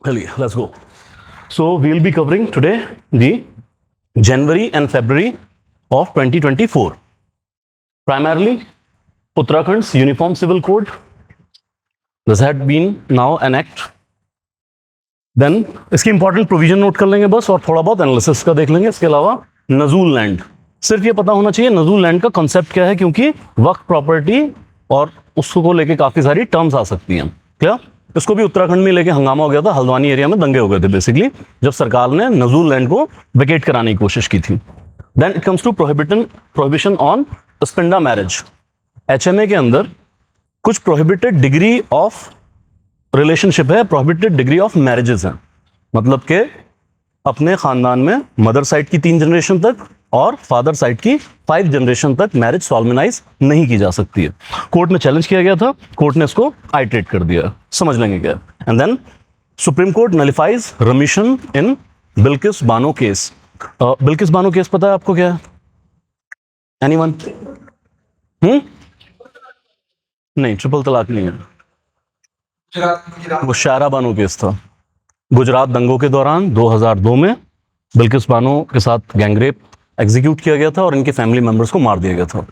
चलिए, let's go. So we'll be covering today the January and February of 2024. Primarily, Uttarakhand's Uniform Civil Code. This had been now an act. Then इसकी important provision note कर लेंगे बस, और थोड़ा बहुत analysis का देख लेंगे. इसके अलावा नजूल लैंड, सिर्फ ये पता होना चाहिए नजूल लैंड का कॉन्सेप्ट क्या है, क्योंकि वक्त प्रॉपर्टी और उसको लेके काफी सारी टर्म्स आ सकती हैं. क्या इसको भी उत्तराखंड में लेके हंगामा हो गया था, हल्द्वानी एरिया में दंगे हो गए थे बेसिकली, जब सरकार ने नजूल लैंड को वेकेट कराने की कोशिश की थी. Then it comes to prohibition on sapinda marriage. HMA के अंदर कुछ प्रोहिबिटेड डिग्री ऑफ रिलेशनशिप है, प्रोहिबिटेड डिग्री ऑफ मैरिजेस हैं. मतलब कि अपने खानदान में मदर साइड की 3 जनरेशन तक और फादर साइड की 5 जनरेशन तक मैरिज सॉल्मनाइज नहीं की जा सकती है. कोर्ट में चैलेंज किया गया था, कोर्ट ने इसको आइटरेट कर दिया. समझ लेंगे क्या. And then Supreme Court nullifies remission in Bilkis Bano case. Bilkis Bano case पता है आपको क्या है? एनीवन? नहीं, ट्रिपल तलाक नहीं है, वो शायरा बानो केस था. गुजरात दंगों के दौरान 2002 में बिल्किस बानो के साथ गैंगरेप एग्जीक्यूट किया गया था और इनके फैमिली मेंबर्स को मार दिया गया था.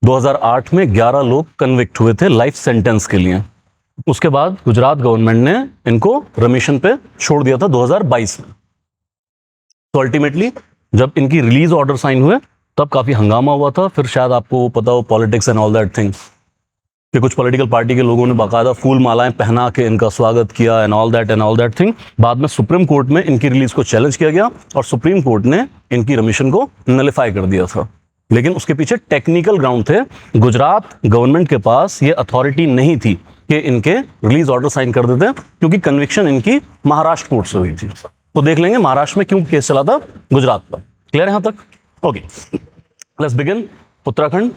2008 में 11 लोग कन्विक्ट हुए थे लाइफ सेंटेंस के लिए. उसके बाद गुजरात गवर्नमेंट ने इनको रिमिशन पे छोड़ दिया था 2022 में. तो अल्टीमेटली जब इनकी रिलीज ऑर्डर साइन हुए तब काफी हंगामा हुआ था. फिर शायद आपको पता हो politics and all that thing, कि कुछ पॉलिटिकल पार्टी के लोगों ने बाकायदा फूल मालाएं पहना के इनका स्वागत किया एंड ऑल दैट थिंग. बाद में सुप्रीम कोर्ट में इनकी रिलीज को चैलेंज किया गया और सुप्रीम कोर्ट ने इनकी रिमिशन को नलिफाई कर दिया था. लेकिन उसके पीछे टेक्निकल ग्राउंड थे. गुजरात गवर्नमेंट के पास ये अथॉरिटी नहीं थी कि इनके रिलीज ऑर्डर साइन कर देते, क्योंकि कन्विक्शन इनकी महाराष्ट्र कोर्ट से हुई थी. तो देख लेंगे महाराष्ट्र में क्यों केस चला था गुजरात पर. क्लियर है यहां तक? Okay, let's begin. Uttarakhand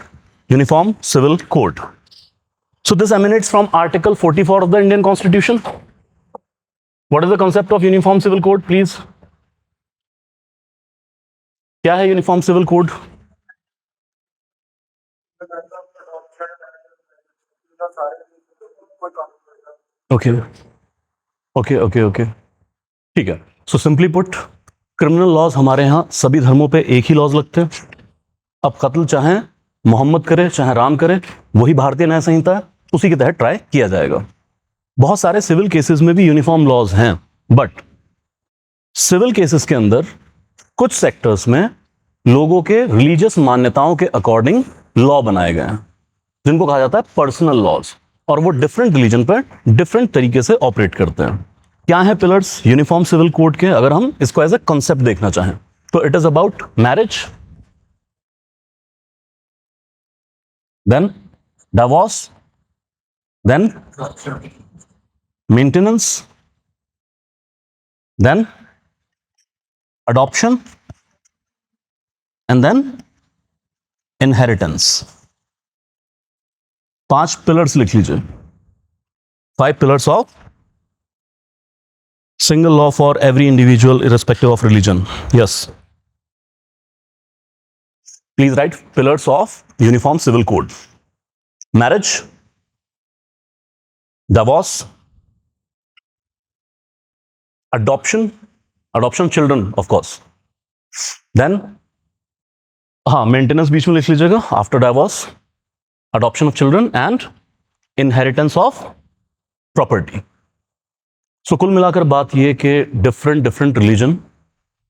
uniform civil code. So this emanates from Article 44 of the Indian Constitution. What is the concept of Uniform Civil Code, please? क्या है Uniform Civil Code? Okay. ठीक है. So simply put, criminal laws हमारे यहाँ सभी धर्मों पे एक ही लॉज लगते हैं. अब कत्ल चाहे मोहम्मद करे चाहे राम करे, वही भारतीय न्याय संहिता है, उसी के तहत ट्राई किया जाएगा. बहुत सारे सिविल केसेस में भी यूनिफॉर्म लॉज हैं, बट सिविल केसेस के अंदर कुछ सेक्टर्स में लोगों के रिलीजियस मान्यताओं के अकॉर्डिंग लॉ बनाए गए हैं, जिनको कहा जाता है पर्सनल लॉज, और वो डिफरेंट रिलीजन पर डिफरेंट तरीके से ऑपरेट करते हैं. क्या है पिलर्स यूनिफॉर्म सिविल कोड के, अगर हम इसको एज ए कॉन्सेप्ट देखना चाहें तो it is about marriage, then divorce, then maintenance, then adoption, and then inheritance. 5 pillars लिख लीजिए. 5 pillars of single law for every individual irrespective of religion. Yes. Please write pillars of Uniform Civil Code. Marriage, divorce, adoption children of course. Then maintenance बीच में लिख लीजिएगा. After divorce, adoption of children and inheritance of property. So कुल मिलाकर बात ये कि different religion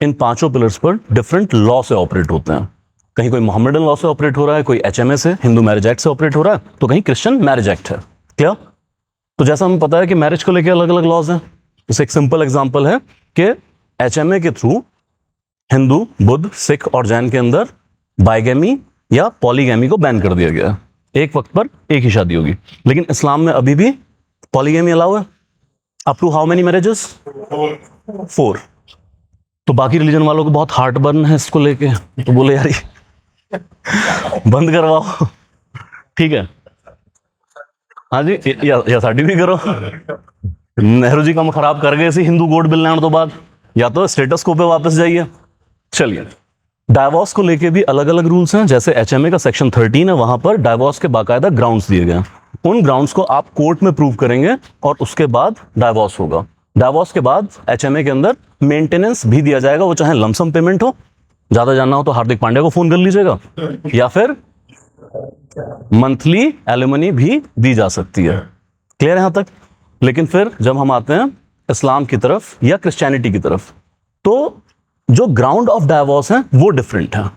in 5 pillars पर different law से ऑपरेट होते हैं. कहीं कोई मोहम्मदन लॉ से ऑपरेट हो रहा है, कोई एचएमए से हिंदू मैरिज एक्ट से ऑपरेट हो रहा है, तो कहीं क्रिश्चियन मैरिज एक्ट है. क्या? तो जैसा हमें पता है कि मैरिज को लेकर अलग अलग लॉज हैं. जैसे एक सिंपल एग्जांपल है कि एचएमए के थ्रू हिंदू, बुद्ध, सिख और जैन के अंदर बाइगेमी या पॉलीगेमी को बैन कर दिया गया. एक वक्त पर एक ही शादी होगी. लेकिन इस्लाम में अभी भी पॉलीगेमी अलाउ है. Up to how many marriages? 4. तो बाकी रिलीजन वालों को बहुत हार्ट बर्न है इसको लेके, तो बोले यार बंद करवाओ. ठीक है, हाँ जी, या साडी भी करो. नेहरू जी काम खराब कर गए हिंदू कोड बिल लाने तो बाद, या तो स्टेटस को पे वापस जाइए. चलिए, डाइवोर्स को लेके भी अलग अलग रूल्स हैं. जैसे एचएमए का सेक्शन 13 है, वहां पर डाइवोर्स के बाकायदा ग्राउंड्स दिए गए हैं. उन ग्राउंड्स को आप कोर्ट में प्रूव करेंगे और उसके बाद डाइवोर्स होगा. डाइवोर्स के बाद एचएमए के अंदर मेंटेनेंस भी दिया जाएगा, वो चाहे लमसम पेमेंट हो, ज्यादा जानना हो तो हार्दिक पांड्या को फोन कर लीजिएगा, या फिर मंथली एलिमनी भी दी जा सकती है। क्लियर है यहां तक? लेकिन फिर जब हम आते हैं इस्लाम की तरफ या क्रिश्चियनिटी की तरफ, तो जो ग्राउंड ऑफ डाइवोर्स है वो डिफरेंट है।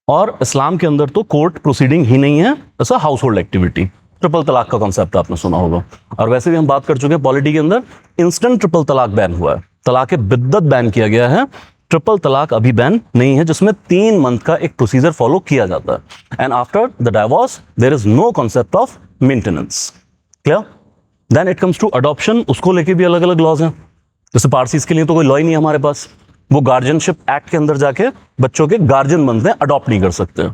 और इस्लाम के अंदर तो कोर्ट प्रोसीडिंग ही नहीं है, ऐसा हाउस होल्ड एक्टिविटी। ट्रिपल तलाक का कॉन्सेप्ट आपने सुना होगा, और वैसे भी हम बात कर चुके हैं पॉलिटी के अंदर इंस्टेंट ट्रिपल तलाक बैन हुआ है, तलाक बिद्दत बैन किया गया है, ट्रिपल तलाक अभी बैन नहीं है, जिसमें 3 मंथ का एक प्रोसीजर फॉलो किया जाता है। And after the divorce there is no concept of maintenance. Clear? Then it comes to adoption, उसको लेके भी अलग अलग लॉज हैं। जैसे पारसीज के लिए तो कोई लॉ ही नहीं है हमारे पास, वो गार्जियनशिप एक्ट के अंदर जाके बच्चों के गार्जियन बनते हैं, अडॉप्ट नहीं कर सकते।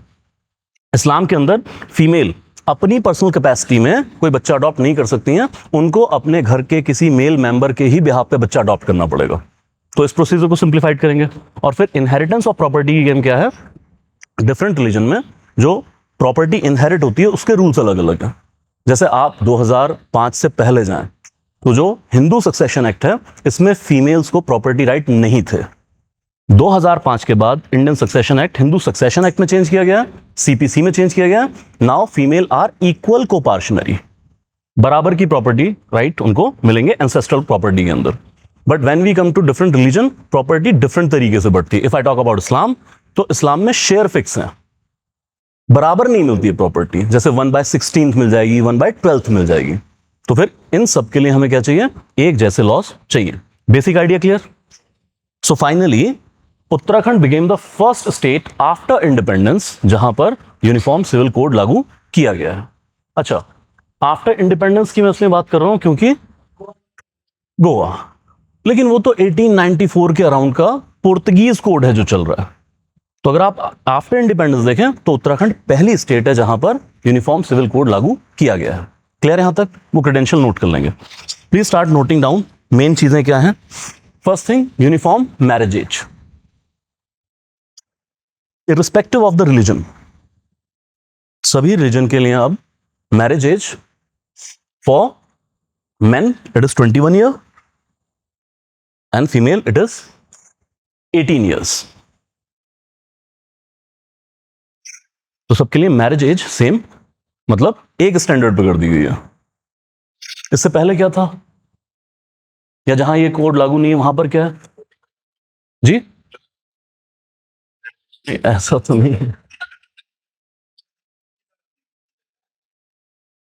इस्लाम के अंदर फीमेल अपनी पर्सनल कैपेसिटी में कोई बच्चा अडॉप्ट नहीं कर सकती हैं, उनको अपने घर के किसी मेल मेंबर के ही बिहाफ पे बच्चा अडॉप्ट करना पड़ेगा। तो इस प्रोसीजर को सिंप्लीफाइड करेंगे। और फिर इनहेरिटेंस ऑफ प्रॉपर्टी की गेम क्या है? डिफरेंट रिलीजन में जो प्रॉपर्टी इनहेरिट होती है उसके रूल्स अलग अलग हैं। जैसे आप 2005 से पहले जाएं तो जो हिंदू सक्सेशन एक्ट है इसमें फीमेल्स को प्रॉपर्टी राइट नहीं थे। 2005 के बाद Indian succession act Hindu succession act में चेंज किया गया, सीपीसी में चेंज किया गया। नाउ फीमेल आर इक्वल कोपार्शनरी, बराबर की प्रॉपर्टी राइट उनको मिलेंगे एंसेस्ट्रल प्रॉपर्टी के अंदर। But when we come to different religion, property different तरीके से बढ़ती है। If I talk about Islam, तो इस्लाम में शेयर फिक्स है, बराबर नहीं मिलती है प्रॉपर्टी। जैसे 1/16 मिल जाएगी, 1/12 मिल जाएगी। तो फिर इन सब के लिए हमें क्या चाहिए? एक जैसे लॉस चाहिए। Basic idea clear? So finally Uttarakhand became the first state after independence जहां पर यूनिफॉर्म सिविल कोड लागू किया गया है। अच्छा, आफ्टर इंडिपेंडेंस की मैं इसलिए बात कर रहा हूं क्योंकि गोवा, लेकिन वो तो 1894 के अराउंड का पुर्तगीज कोड है जो चल रहा है। तो अगर आप आफ्टर इंडिपेंडेंस देखें तो उत्तराखंड पहली स्टेट है जहां पर यूनिफॉर्म सिविल कोड लागू किया गया है। क्लियर है यहां तक? वो क्रेडेंशियल नोट कर लेंगे। Please start noting down main चीजें क्या हैं। First thing, uniform marriage age irrespective of the religion. सभी रिलीजन के लिए अब marriage age for men it is 21 year and female it is 18 years. तो सबके लिए मैरिज एज सेम, मतलब एक स्टैंडर्ड पे कर दी गई है। इससे पहले क्या था, या जहां ये कोड लागू नहीं है वहां पर क्या है जी? ऐसा तो नहीं है।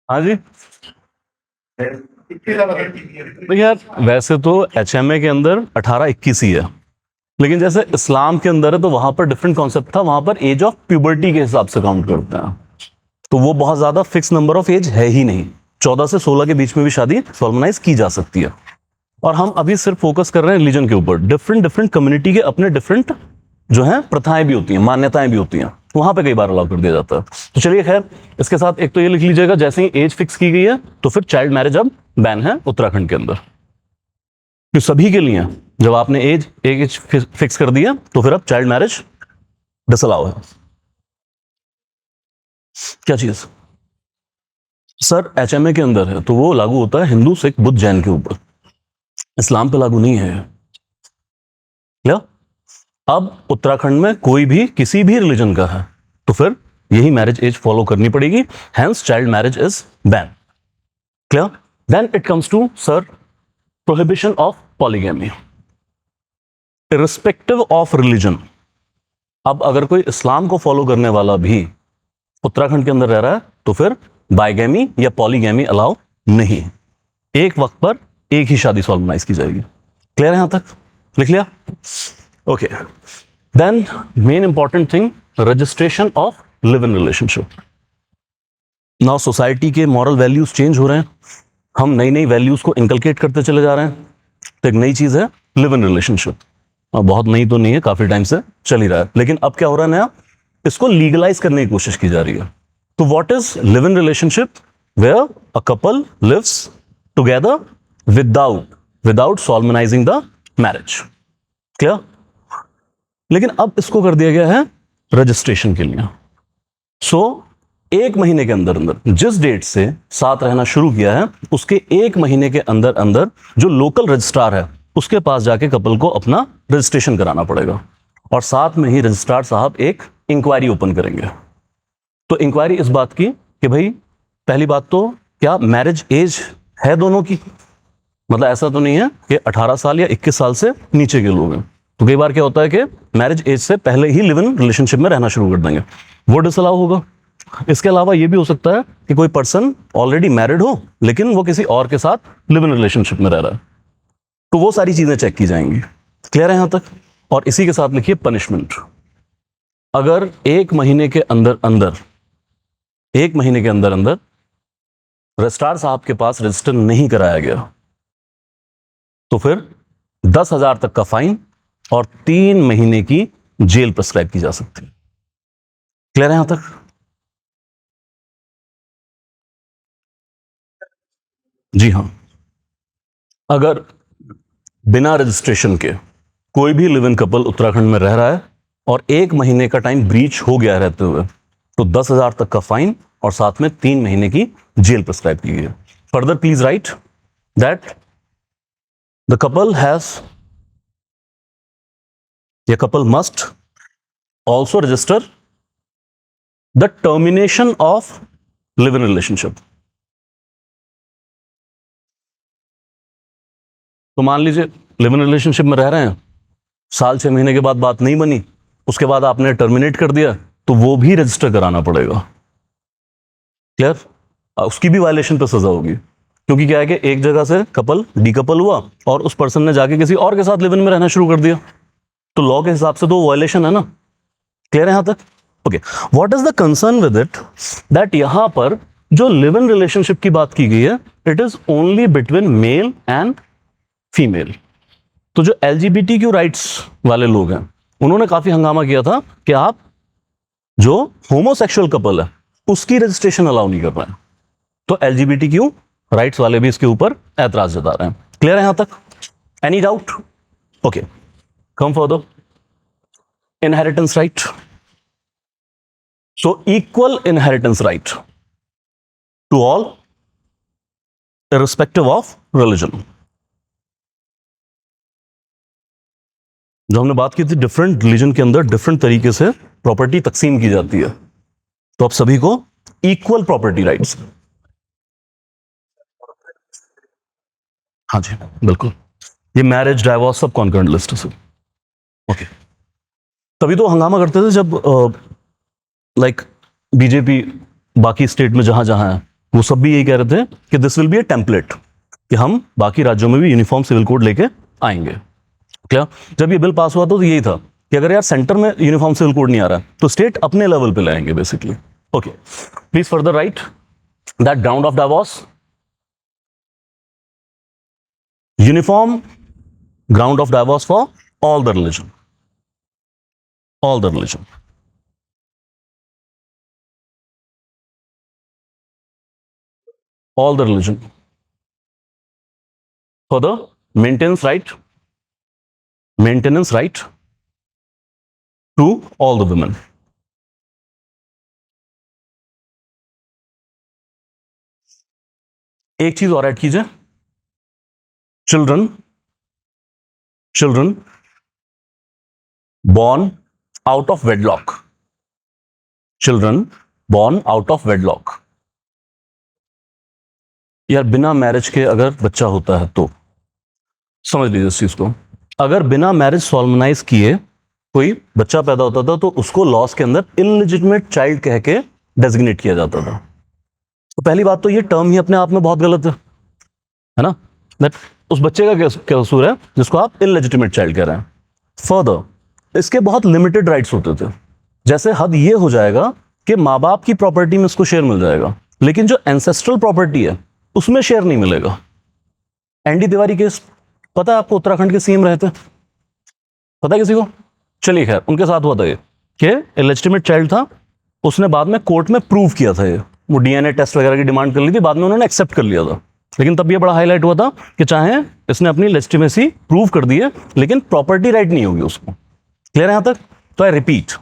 हाँ जी, तो यार वैसे तो एचएमए के अंदर 18-21 ही है, लेकिन जैसे इस्लाम के अंदर है तो वहां पर डिफरेंट कॉन्सेप्ट था। वहां पर एज ऑफ प्यूबर्टी के हिसाब से काउंट करते हैं, तो वो बहुत ज्यादा फिक्स नंबर ऑफ एज है ही नहीं। 14 से 16 के बीच में भी शादी सोलमनाइज की जा सकती है। और हम अभी सिर्फ फोकस कर रहे हैं रिलीजन के ऊपर। डिफरेंट कम्युनिटी के अपने डिफरेंट जो है प्रथाएं भी होती हैं, मान्यताएं भी होती हैं, वहां पे कई बार अलाउ कर दिया जाता है। तो चलिए खैर, इसके साथ एक तो ये लिख लीजिएगा, जैसे ही एज फिक्स की गई है तो फिर चाइल्ड मैरिज अब बैन है उत्तराखंड के अंदर। तो सभी के लिए जब आपने एज फिक्स कर दिया तो फिर अब चाइल्ड मैरिज डिसअलाउ है। क्या चीज सर एचएमए के अंदर है तो वो लागू होता है हिंदू, सिख, बुद्ध, जैन के ऊपर, इस्लाम पे लागू नहीं है। क्या अब उत्तराखंड में कोई भी किसी भी रिलीजन का है तो फिर यही मैरिज एज फॉलो करनी पड़ेगी, hence child marriage is ban. Clear? Then it comes to sir prohibition of polygamy irrespective of religion. अब अगर कोई इस्लाम को फॉलो करने वाला भी उत्तराखंड के अंदर रह रहा है तो फिर बाइगैमी या पॉलीगैमी अलाउ नहीं, एक वक्त पर एक ही शादी सॉल्मनाइज की जाएगी। क्लियर है यहां तक? लिख लिया? Okay, then main important thing, registration of live in relationship. Now society के मॉरल वैल्यूज चेंज हो रहे हैं, हम नई नई वैल्यूज को इनकलकेट करते चले जा रहे हैं। तो एक नई चीज है लिव इन रिलेशनशिप, बहुत नई तो नहीं है, काफी टाइम से चल ही रहा है, लेकिन अब क्या हो रहा है नया, इसको लीगलाइज करने की कोशिश की जा रही है। तो what is live in relationship? Where a couple lives together without solemnizing the marriage. Clear? लेकिन अब इसको कर दिया गया है रजिस्ट्रेशन के लिए। सो 1 महीने के अंदर अंदर, जिस डेट से साथ रहना शुरू किया है उसके 1 महीने के अंदर अंदर जो लोकल रजिस्ट्रार है उसके पास जाके कपल को अपना रजिस्ट्रेशन कराना पड़ेगा, और साथ में ही रजिस्ट्रार साहब एक इंक्वायरी ओपन करेंगे। तो इंक्वायरी इस बात की कि भाई पहली बात तो क्या मैरिज एज है दोनों की, मतलब ऐसा तो नहीं है कि 18 साल या 21 साल से नीचे के लोग हैं। तो कई बार क्या होता है कि मैरिज एज से पहले ही लिव इन रिलेशनशिप में रहना शुरू कर देंगे, वो डिसअलाउ होगा। इसके अलावा ये भी हो सकता है कि कोई पर्सन ऑलरेडी मैरिड हो लेकिन वो किसी और के साथ लिव इन रिलेशनशिप में रह रहा है, तो वो सारी चीजें चेक की जाएंगी। क्लियर है यहां तक? और इसी के साथ लिखिए पनिशमेंट। अगर 1 महीने के अंदर अंदर 1 महीने के अंदर अंदर रजिस्ट्रार साहब के पास रजिस्टर नहीं कराया गया तो फिर 10,000 तक का फाइन और 3 महीने की जेल प्रिस्क्राइब की जा सकती है। क्लियर है यहां तक? जी हां, अगर बिना रजिस्ट्रेशन के कोई भी लिव इन कपल उत्तराखंड में रह रहा है और 1 महीने का टाइम ब्रीच हो गया रहते हुए तो 10,000 तक का फाइन और साथ में 3 महीने की जेल प्रिस्क्राइब की गई है। Further please write that the couple has या couple must also register the termination of live in relationship. तो मान लीजिए लिव इन रिलेशनशिप में रह रहे हैं, साल 6 महीने के बाद बात नहीं बनी, उसके बाद आपने टर्मिनेट कर दिया, तो वो भी रजिस्टर कराना पड़ेगा। क्लियर? उसकी भी वायलेशन पे सजा होगी, क्योंकि क्या है कि एक जगह से कपल डीकपल हुआ और उस पर्सन ने जाके किसी और के साथ लिव इन में रहना शुरू कर दिया, तो लॉ के हिसाब से तो वायलेशन है ना। क्लियर है यहां तक? Okay, what is the concern with it that यहां पर जो लिव इन रिलेशनशिप की बात की गई है it is only between male and female. तो जो एलजीबीटीक्यू राइट्स वाले लोग हैं उन्होंने काफी हंगामा किया था कि आप जो होमोसेक्सुअल कपल है उसकी रजिस्ट्रेशन अलाउ नहीं कर रहे हैं, तो एलजीबीटीक्यू राइट्स वाले भी इसके ऊपर ऐतराज जता रहे हैं। क्लियर है यहां तक? Any doubt? Okay, come further. Inheritance right. So equal inheritance right to all irrespective of religion. जो हमने बात की थी डिफरेंट रिलीजन के अंदर डिफरेंट तरीके से प्रॉपर्टी तकसीम की जाती है, तो अब सभी को इक्वल प्रॉपर्टी राइट्स। हाँ जी बिल्कुल, ये मैरिज डाइवोर्स सब कॉन्करेंट लिस्ट है। ओके, तभी तो हंगामा करते थे जब लाइक बीजेपी बाकी स्टेट में जहां जहां है वो सब भी यही कह रहे थे कि this will be A template, कि हम बाकी राज्यों में भी यूनिफॉर्म सिविल कोड लेके आएंगे। क्या जब ये बिल पास हुआ तो यही था कि अगर यार सेंटर में यूनिफॉर्म सिविल कोड नहीं आ रहा तो स्टेट अपने लेवल पे लाएंगे basically. Okay, please further right that ground of divorce, uniform ground of divorce for all the religion, all the religion. all the religion for the maintenance right to all the women. एक चीज और add कीजिए, children born out of wedlock, children born out of wedlock। यार बिना marriage के अगर बच्चा होता है तो समझ लीजिए इस चीज को, अगर बिना मैरिज सॉल्मनाइज किए कोई बच्चा पैदा होता था तो उसको लॉस के अंदर इललिजिटिमेट चाइल्ड कह के डेजिग्नेट किया जाता था। तो पहली बात तो ये टर्म ही अपने आप में बहुत गलत है ना, दैट उस बच्चे का क्या कसूर है जिसको आप इललिजिटिमेट चाइल्ड कह रहे हैं। फर्दर इसके बहुत लिमिटेड राइट्स होते थे, जैसे हद ये हो जाएगा कि माँ बाप की प्रॉपर्टी में इसको शेयर मिल जाएगा, लेकिन जो एंसेस्ट्रल प्रॉपर्टी है उसमें शेयर नहीं मिलेगा। एनडी तिवारी केस पता है आपको, उत्तराखंड के सीएम रहे थे, पता है किसी को? चलिए खैर, उनके साथ हुआ था ये कि इलेजिटिमेट चाइल्ड था, उसने बाद में कोर्ट में प्रूव किया था, ये वो डीएनए टेस्ट वगैरह की डिमांड कर ली थी, बाद में उन्होंने एक्सेप्ट कर लिया था, लेकिन तब ये बड़ा हाईलाइट हुआ था कि चाहे इसने अपनी लेजिटिमेसी प्रूव कर दी है लेकिन प्रॉपर्टी राइट नहीं होगी उसको। क्लियर है यहां तक? तो आई रिपीट,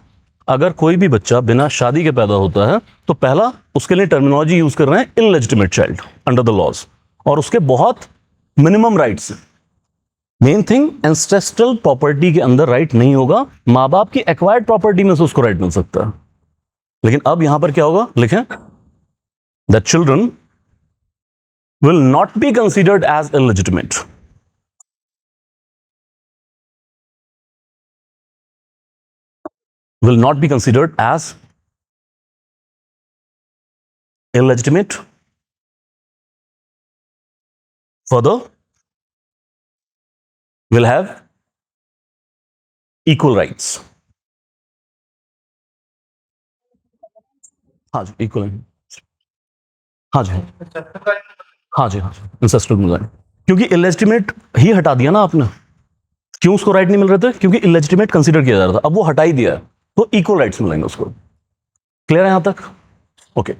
अगर कोई भी बच्चा बिना शादी के पैदा होता है तो पहला उसके लिए टर्मिनोलॉजी यूज कर रहे हैं illegitimate child under the laws, और उसके बहुत मिनिमम राइट्स हैं। मेन थिंग, एंसेस्ट्रल प्रॉपर्टी के अंदर राइट नहीं होगा, माँ बाप की एक्वायर्ड प्रॉपर्टी में से उसको राइट मिल सकता है। लेकिन अब यहां पर क्या होगा, लिखें that children will not be considered as illegitimate. Will not be considered as illegitimate. Further, will have equal rights. हाँ जी, equal है। हाँ जी, हाँ जी, हाँ जी, इंसेस्ट्रल मिल, क्योंकि इलेजिटिमेट ही हटा दिया ना आपने। क्यों उसको राइट नहीं मिल रहे थे? क्योंकि इलेजिटिमेट कंसीडर किया जा रहा था, अब वो हटा ही दिया है तो इक्वल राइट्स मिलेंगे उसको। क्लियर है यहां तक? ओके।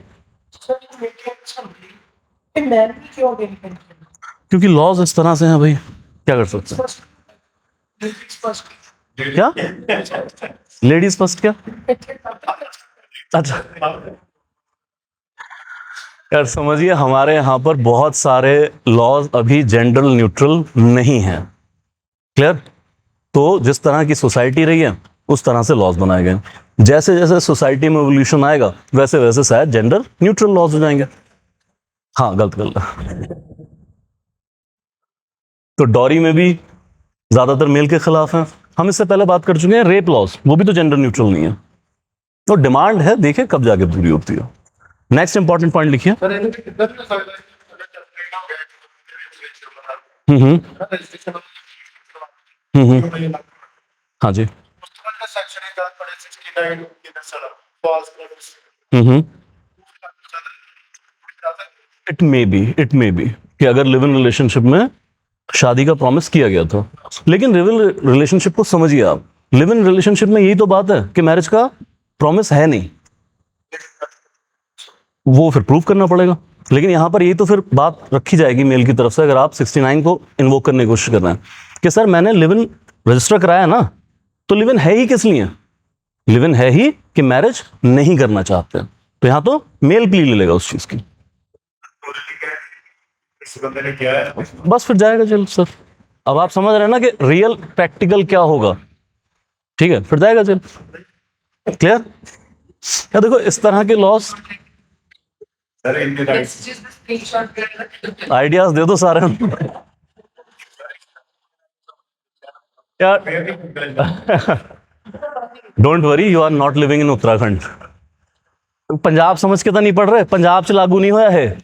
क्योंकि लॉज इस तरह से हैं भाई, क्या कर सकते हैं? क्या लेडीज फर्स्ट? क्या अच्छा यार, समझिए हमारे यहां पर बहुत सारे लॉज अभी जेंडर न्यूट्रल नहीं हैं। क्लियर? तो जिस तरह की सोसाइटी रही है उस तरह से लॉज बनाए गए। जैसे जैसे सोसाइटी में एवोल्यूशन आएगा वैसे वैसे शायद जेंडर न्यूट्रल लॉज हो जाएंगे। हाँ, गलत गलत। तो डॉरी में भी ज्यादातर मेल के खिलाफ है। हम इससे पहले बात कर चुके हैं रेप लॉज, वो भी तो जेंडर न्यूट्रल नहीं है। तो डिमांड है, देखिए कब जाके पूरी होती है। नेक्स्ट इंपॉर्टेंट पॉइंट लिखिए। हाँ जी। इट मे बी कि अगर लिव इन रिलेशनशिप में शादी का प्रॉमिस किया गया था, लेकिन लिव इन रिलेशनशिप को समझिए आप, लिव इन रिलेशनशिप में यही तो बात है कि मैरिज का प्रॉमिस है नहीं, वो फिर प्रूव करना पड़ेगा। लेकिन यहां पर यही तो फिर बात रखी जाएगी मेल की तरफ से, अगर आप 69 को इन्वोक करने की कोशिश कर रहे हैं कि सर मैंने लिव इन रजिस्टर कराया ना, तो लिव इन है ही किस लिए? लिव इन है ही कि मैरिज नहीं करना चाहते हैं, तो यहां तो मेल प्ली ले लेगा उस चीज की। बस फिर जाएगा जेल सर। अब आप समझ रहे हैं ना कि रियल प्रैक्टिकल क्या होगा। ठीक है, फिर जाएगा जेल। क्लियर? क्या देखो इस तरह के लॉस, आइडियाज दे दो सारे यार। Don't worry, you are not living in Uttarakhand. Punjab समझ के तो नहीं पढ़ रहे, पंजाब से लागू नहीं हुआ है,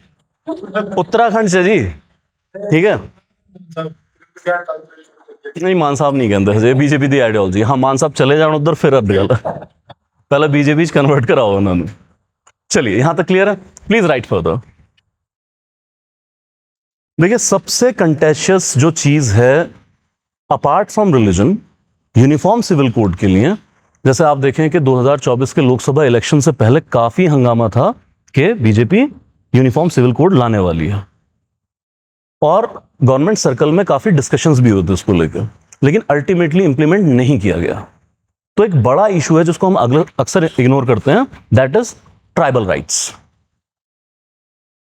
उत्तराखंड से जी। ठीक है, नहीं मान साहब नहीं कहते बीजेपी दी आइडियोलॉजी। हाँ, मान साहब चले जाओ उधर, फिर अब गल पहले बीजेपी कन्वर्ट कराओ उन्होंने। चलिए यहां तक क्लियर है? Please write further. देखिए सबसे कंटेशियस जो चीज है apart from religion uniform civil code के लिए, जैसे आप देखें कि 2024 के लोकसभा इलेक्शन से पहले काफी हंगामा था कि बीजेपी यूनिफॉर्म सिविल कोड लाने वाली है, और गवर्नमेंट सर्कल में काफी डिस्कशंस भी हुए थे उसको लेकर, लेकिन अल्टीमेटली इंप्लीमेंट नहीं किया गया। तो एक बड़ा इशू है जिसको हम अक्सर इग्नोर करते हैं, दैट इज ट्राइबल राइट्स।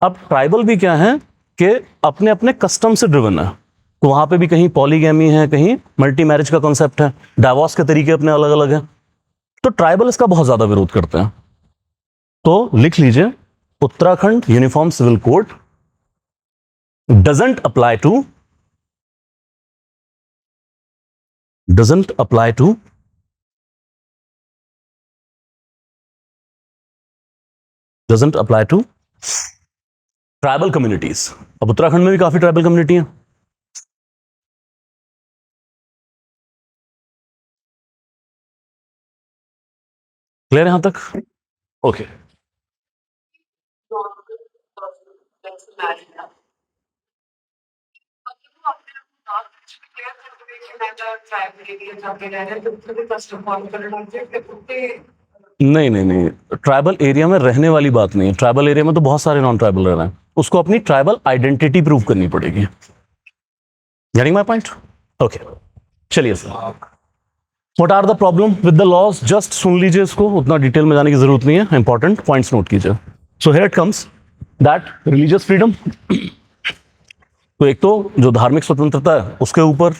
अब ट्राइबल भी क्या है कि अपने अपने कस्टम से ड्रिवन है, तो वहां पे भी कहीं पॉलीगैमी है, कहीं मल्टी मैरिज का कॉन्सेप्ट है, डाइवोर्स के तरीके अपने अलग अलग हैं। तो ट्राइबल इसका बहुत ज्यादा विरोध करते हैं। तो लिख लीजिए, Uttarakhand uniform civil code doesn't apply to tribal communities. अब उत्तराखंड में भी काफी ट्राइबल कम्युनिटी है। क्लियर यहां तक? ओके। नहीं नहीं नहीं, ट्राइबल एरिया में रहने वाली बात नहीं है। ट्राइबल एरिया में तो बहुत सारे नॉन ट्राइबल रह रहे हैं, उसको अपनी ट्राइबल आइडेंटिटी प्रूव करनी पड़ेगी। Getting my point? ओके, चलिए sir. What are the problem with the laws, just सुन लीजिए इसको, उतना डिटेल में जाने की जरूरत नहीं है, इंपॉर्टेंट पॉइंट्स नोट कीजिए. So here it comes that religious freedom. तो एक तो जो धार्मिक स्वतंत्रता है उसके ऊपर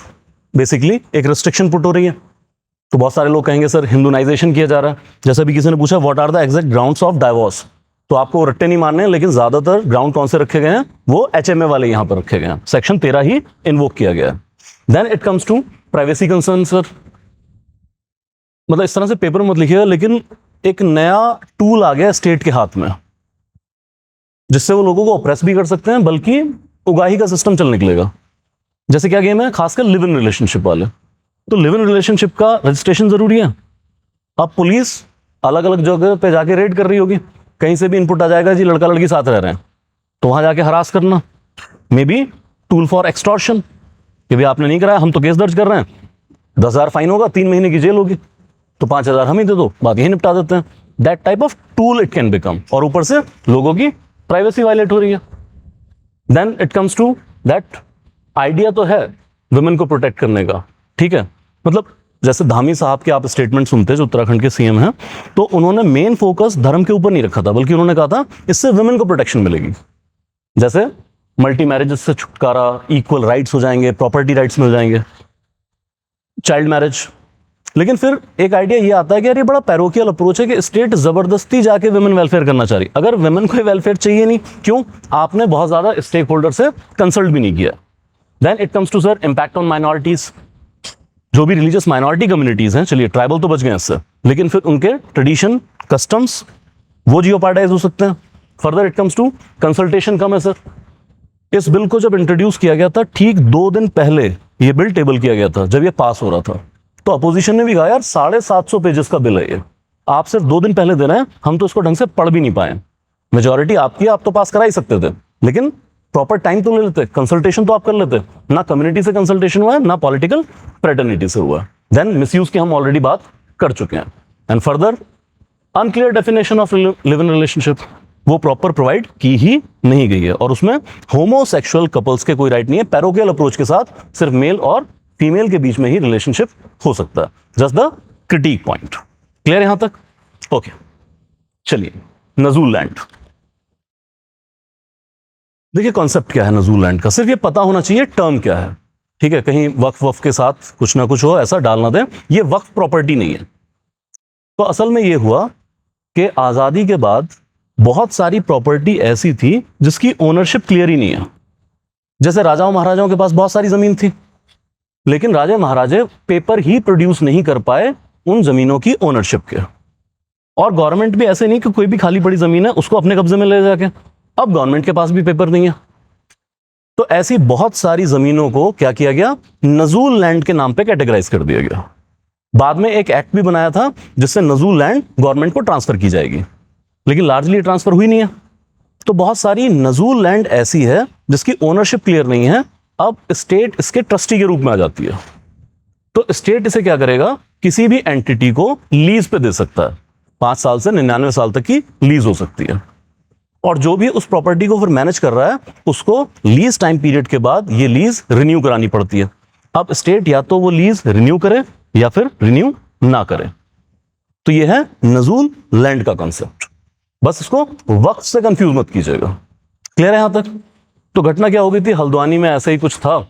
बेसिकली एक रिस्ट्रिक्शन पुट हो रही है. तो बहुत सारे लोग कहेंगे सर हिंदुनाइजेशन किया जा रहा है. जैसे भी किसी ने पूछा what are the exact grounds of divorce, तो आपको रट्टे नहीं मारने हैं, लेकिन ज्यादातर ग्राउंड कौन से रखे गए हैं, वो HMA वाले यहां पर रखे गए हैं. सेक्शन 13 ही इन्वोक किया गया है. Then it comes to privacy concern. Sir मतलब इस तरह से पेपर मत लिखिएगा, लेकिन एक नया टूल आ गया स्टेट के हाथ में, जिससे वो लोगों को ऑप्रेस भी कर सकते हैं, बल्कि उगाही का सिस्टम चल निकलेगा. जैसे क्या गेम है, खासकर लिव इन रिलेशनशिप वाले. तो लिव इन रिलेशनशिप का रजिस्ट्रेशन जरूरी है. अब पुलिस अलग अलग जगह पे जाके रेड कर रही होगी, कहीं से भी इनपुट आ जाएगा जी लड़का लड़की साथ रह रहे हैं, तो वहां जाके हरास करना, may be tool for extortion, कि भाई आपने नहीं कराया, हम तो केस दर्ज कर रहे हैं, 10,000 फाइन होगा, 3 महीने की जेल होगी, तो 5,000 हम ही दे दो, बात यही निपटा देते हैं. That type of tool it can become. और ऊपर से लोगों की प्राइवेसी वायलेट हो रही है. Then it comes to that idea तो है वुमेन को प्रोटेक्ट करने का, ठीक है. मतलब जैसे धामी साहब के आप स्टेटमेंट सुनते हैं, जो उत्तराखंड के CM हैं, तो उन्होंने मेन फोकस धर्म के ऊपर नहीं रखा था, बल्कि उन्होंने कहा था इससे वुमेन को प्रोटेक्शन मिलेगी. जैसे मल्टी मैरिजेस से छुटकारा, इक्वल राइट्स हो जाएंगे, प्रॉपर्टी राइट्स मिल जाएंगे, चाइल्ड मैरिज. लेकिन फिर एक आइडिया ये आता है कि यार ये बड़ा पैरोकियल अप्रोच है कि स्टेट जबरदस्ती जाके वुमेन वेलफेयर करना चाह रही. अगर वुमेन को वेलफेयर चाहिए नहीं, क्यों, आपने बहुत ज्यादा स्टेक होल्डर से कंसल्ट भी नहीं किया. Then it comes to sir impact on minorities. जो भी रिलीजियस माइनॉरिटी कम्युनिटीज हैं, चलिए ट्राइबल तो बच गए इससे, लेकिन फिर उनके ट्रेडिशन, कस्टम्स, वो जियोपार्डाइज हो सकते हैं. Further it comes to consultation कम है सर. इस बिल को जब इंट्रोड्यूस किया गया था, ठीक 2 दिन पहले ये बिल टेबल किया गया था, जब ये पास हो रहा था, तो अपोजिशन ने भी कहा यार 750 पेजेस का बिल है ये, आप सिर्फ 2 दिन पहले दे रहे हैं, हम तो इसको ढंग से पढ़ भी नहीं पाए. मेजोरिटी आपकी, आप तो पास करा ही सकते थे, लेकिन प्रॉपर टाइम तो ले लेते, कंसल्टेशन तो आप कर लेते. ना कम्युनिटी से कंसल्टेशन हुआ है, ना पॉलिटिकल फ्रेटर्निटी से हुआ. देन मिसयूज की हम ऑलरेडी बात कर चुके हैं. And further unclear definition of live in relationship, वो प्रॉपर प्रोवाइड की ही नहीं गई है, और उसमें होमोसेक्सुअल कपल्स के कोई राइट नहीं है. पैरोकियल अप्रोच के साथ सिर्फ मेल और फीमेल के बीच में ही रिलेशनशिप हो सकता है. Just the critic point. Clear यहां तक? ओके, चलिए नजूल लैंड. देखिए कॉन्सेप्ट क्या है नजूल लैंड का, सिर्फ ये पता होना चाहिए टर्म क्या है, ठीक है. कहीं वक्फ के साथ कुछ ना कुछ हो, ऐसा डाल ना दें. ये वक्फ प्रॉपर्टी नहीं है. तो असल में ये हुआ कि आजादी के बाद बहुत सारी प्रॉपर्टी ऐसी थी जिसकी ओनरशिप क्लियर ही नहीं है. जैसे राजाओं महाराजाओं के पास बहुत सारी जमीन थी, लेकिन राजे महाराजे पेपर ही प्रोड्यूस नहीं कर पाए उन जमीनों की ओनरशिप के. और गवर्नमेंट भी ऐसे नहीं कि कोई भी खाली पड़ी जमीन है उसको अपने कब्जे में ले जाके, अब गवर्नमेंट के पास भी पेपर नहीं है. तो ऐसी बहुत सारी जमीनों को क्या किया गया, नजूल लैंड के नाम पे कैटेगराइज कर दिया गया. बाद में एक एक्ट भी बनाया था जिससे नजूल लैंड गवर्नमेंट को ट्रांसफर की जाएगी, लेकिन लार्जली ट्रांसफर हुई नहीं है. तो बहुत सारी नजूल लैंड ऐसी है जिसकी ओनरशिप क्लियर नहीं है. अब स्टेट इसके ट्रस्टी के रूप में आ जाती है. तो स्टेट इसे क्या करेगा, किसी भी एंटिटी को लीज पे दे सकता है. 5 साल से 99 साल तक की लीज हो सकती है. और जो भी उस प्रॉपर्टी को फिर मैनेज कर रहा है, उसको लीज टाइम पीरियड के बाद ये लीज रिन्यू करानी पड़ती है. अब स्टेट या तो वो लीज रिन्यू करे या फिर रिन्यू ना करे. तो ये है नजूल लैंड का कॉन्सेप्ट. बस इसको वक्त से कंफ्यूज मत कीजिएगा. क्लियर है यहां तक? तो घटना क्या हो गई थी, हल्द्वानी में ऐसा ही कुछ था,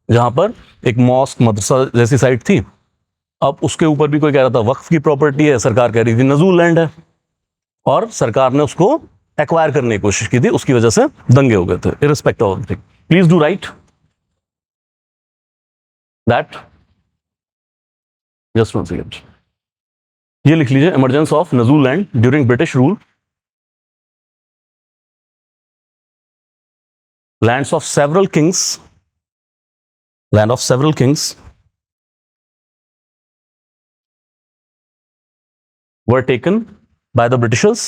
जहां पर एक मॉस्क मदरसा जैसी साइट थी. अब उसके ऊपर भी कोई कह रहा था वक्फ की प्रॉपर्टी है, सरकार कह रही थी नजूल लैंड है, और सरकार ने उसको एक्वायर करने की कोशिश की थी. उसकी वजह से दंगे हो गए थे. Irrespective of everything, please do right that. Just one second, ये लिख लीजिए, इमरजेंस ऑफ नजूल land during British rule. Lands of several kings, land of several kings were taken by the Britishers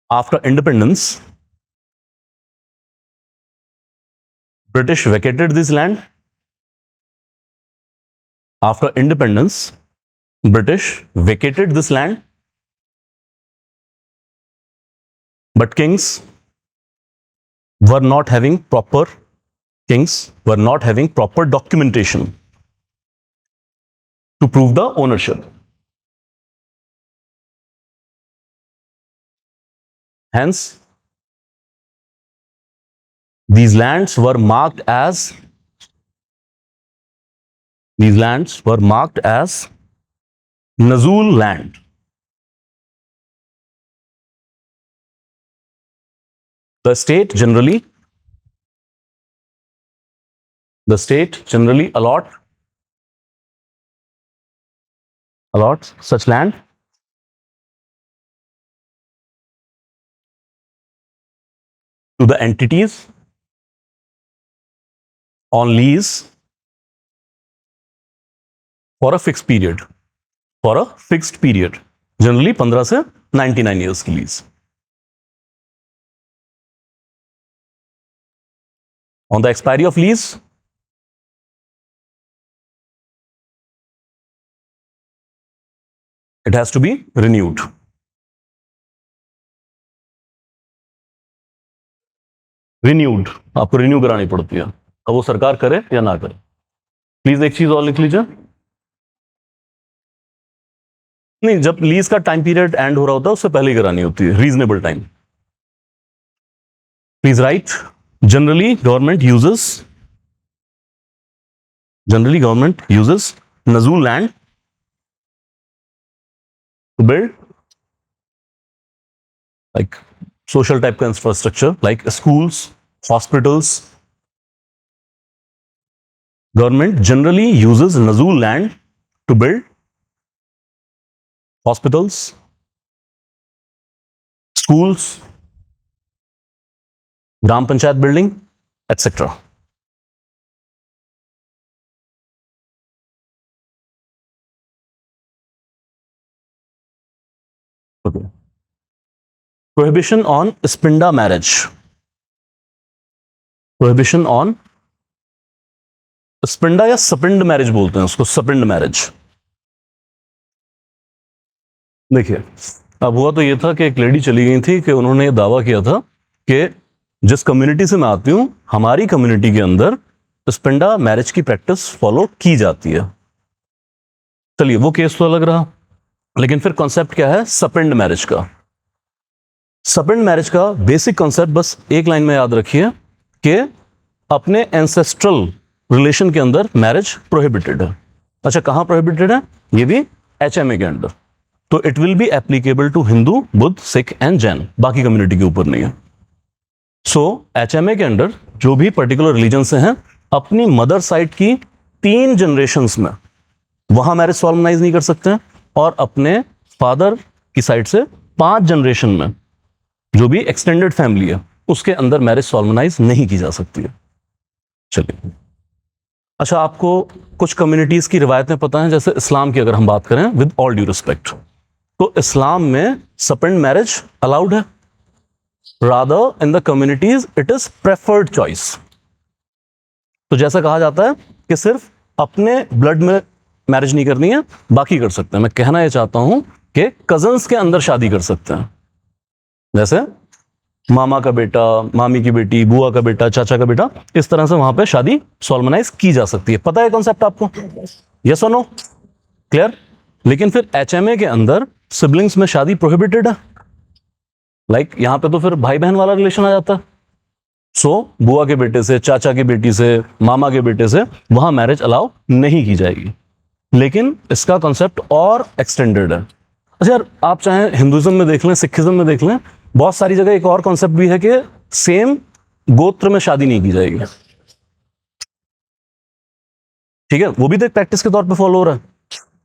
after independence. British vacated this land. After independence, British vacated this land, but kings were not having proper Kings were not having proper documentation to prove the ownership. Hence, these lands were marked as Nazul land. The state generally allots such land to the entities on lease for a fixed period. Generally 15 से 99 years की lease. On the expiry of lease, it has to be renewed. आपको renew करानी पड़ती है, अब वो सरकार करे या ना करे. प्लीज एक चीज और लिख लीजिए. नहीं, जब लीज का टाइम पीरियड एंड हो रहा होता है उससे पहले ही करानी होती है, reasonable time. Please right. Generally, government uses Nazul land to build like social type of infrastructure like schools, hospitals. Government generally uses Nazul land to build hospitals, schools, Gram Panchayat building, etc. Okay. Prohibition on Spinda marriage. Prohibition on Spinda या सपिंड marriage बोलते हैं उसको, सपिंड marriage. देखिए, अब हुआ तो ये था कि एक लेडी चली गई थी कि उन्होंने ये दावा किया था कि जिस कम्युनिटी से मैं आती हूं, हमारी कम्युनिटी के अंदर स्पिंडा मैरिज की प्रैक्टिस फॉलो की जाती है. चलिए, वो केस तो अलग रहा, लेकिन फिर कॉन्सेप्ट क्या है सपिंड मैरिज का. सपिंड मैरिज का बेसिक कॉन्सेप्ट बस एक लाइन में याद रखिए कि अपने एंसेस्ट्रल रिलेशन के अंदर मैरिज प्रोहिबिटेड है. अच्छा, कहां प्रोहिबिटेड है? ये भी HMA के अंदर. तो it will be applicable to Hindu, Buddh, Sikh and Jain, बाकी कम्युनिटी के ऊपर नहीं है. सो HMA के अंडर जो भी पर्टिकुलर रिलीजन से हैं, अपनी मदर साइड की 3 जनरेशंस में वहां मैरिज सॉल्मनाइज नहीं कर सकते हैं, और अपने फादर की साइड से 5 जनरेशन में जो भी एक्सटेंडेड फैमिली है उसके अंदर मैरिज सॉल्मनाइज नहीं की जा सकती है. चलिए, अच्छा, आपको कुछ कम्युनिटीज की रिवायतें पता हैं, जैसे इस्लाम की अगर हम बात करें, विद ऑल ड्यू रिस्पेक्ट, तो इस्लाम में सपिंड मैरिज अलाउड है. Rather in the communities it is preferred choice. तो जैसा कहा जाता है कि सिर्फ अपने ब्लड में मैरिज नहीं करनी है, बाकी कर सकते हैं. मैं कहना यह चाहता हूं कि कजन्स के अंदर शादी कर सकते हैं, जैसे मामा का बेटा, मामी की बेटी, बुआ का बेटा, चाचा का बेटा, इस तरह से वहां पे शादी सॉल्मनाइज की जा सकती है. पता है कॉन्सेप्ट आपको? यस और नो? क्लियर? लेकिन फिर HMA के अंदर सिबलिंग्स में शादी प्रोहिबिटेड है. लाइक यहां पे तो फिर भाई बहन वाला रिलेशन आ जाता है. सो बुआ के बेटे से, चाचा की बेटी से, मामा के बेटे से वहां मैरिज अलाउ नहीं की जाएगी. लेकिन इसका कॉन्सेप्ट और एक्सटेंडेड है. अच्छा यार, आप चाहे हिंदुइज्म में देख लें, सिखिज्म में देख लें, बहुत सारी जगह एक और कॉन्सेप्ट भी है कि सेम गोत्र में शादी नहीं की जाएगी. ठीक है, वो भी तो एक प्रैक्टिस के तौर पे फॉलो हो रहा है.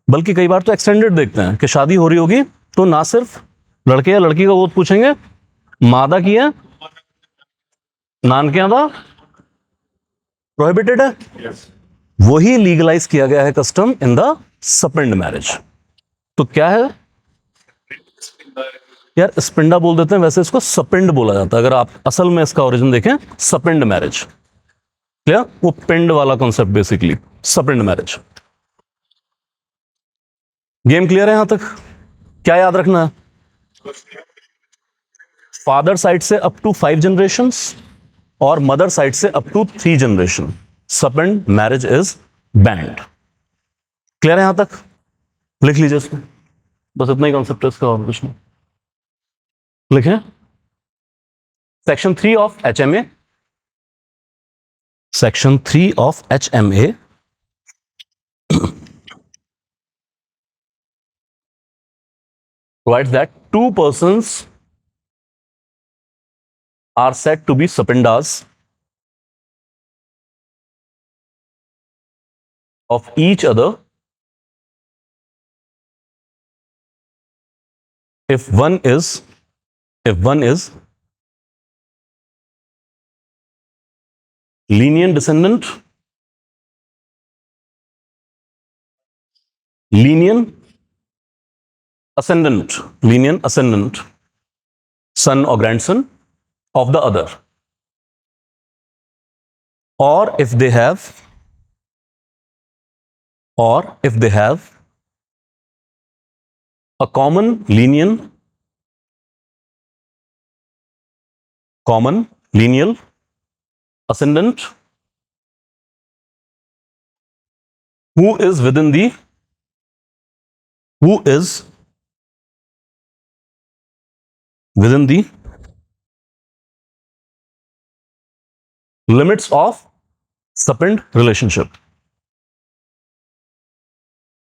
बल्कि कई बार तो एक्सटेंडेड देखते हैं कि शादी हो रही होगी तो ना सिर्फ लड़के या लड़की का गोत्र पूछेंगे, मादा की है, नानकियां था, प्रोहिबिटेड है. वही लीगलाइज किया गया है कस्टम इन द सपिंड मैरिज. तो क्या है यार, स्पिंडा बोल देते हैं, वैसे इसको सपिंड बोला जाता है. अगर आप असल में इसका ओरिजिन देखें, सपिंड मैरिज. क्लियर? वो पिंड वाला कॉन्सेप्ट, बेसिकली सपिंड मैरिज. गेम क्लियर है यहां तक? क्या याद रखना है? फादर साइड से अप टू 5 जनरेशंस और मदर साइड से up to 3 generation, sapinda marriage is banned. Clear है यहां तक? लिख लीजिए इसको, बस इतना ही कॉन्सेप्ट है इसका, और कुछ नहीं। लिखें section 3 of HMA, section 3 of HMA provides that two persons are said to be subpendas of each other if one is lenient descendant, lenient ascendant, son or grandson of the other, or if they have a common lineal ascendant who is within the limits of subpend relationship।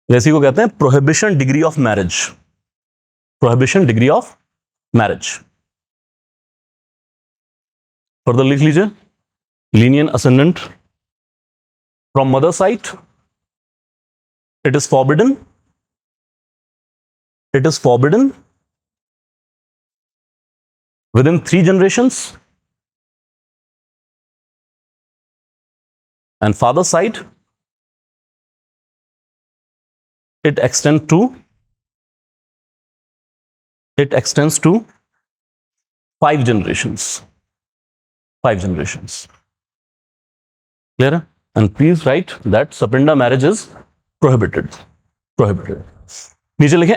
इसी को कहते हैं prohibition degree of marriage, further लिख लीजिए, Linnean ascendant from mother side, it is forbidden within 3 generations, and father side it extends to 5 generations, clear? And please write that sapinda marriage is prohibited। नीचे लिखें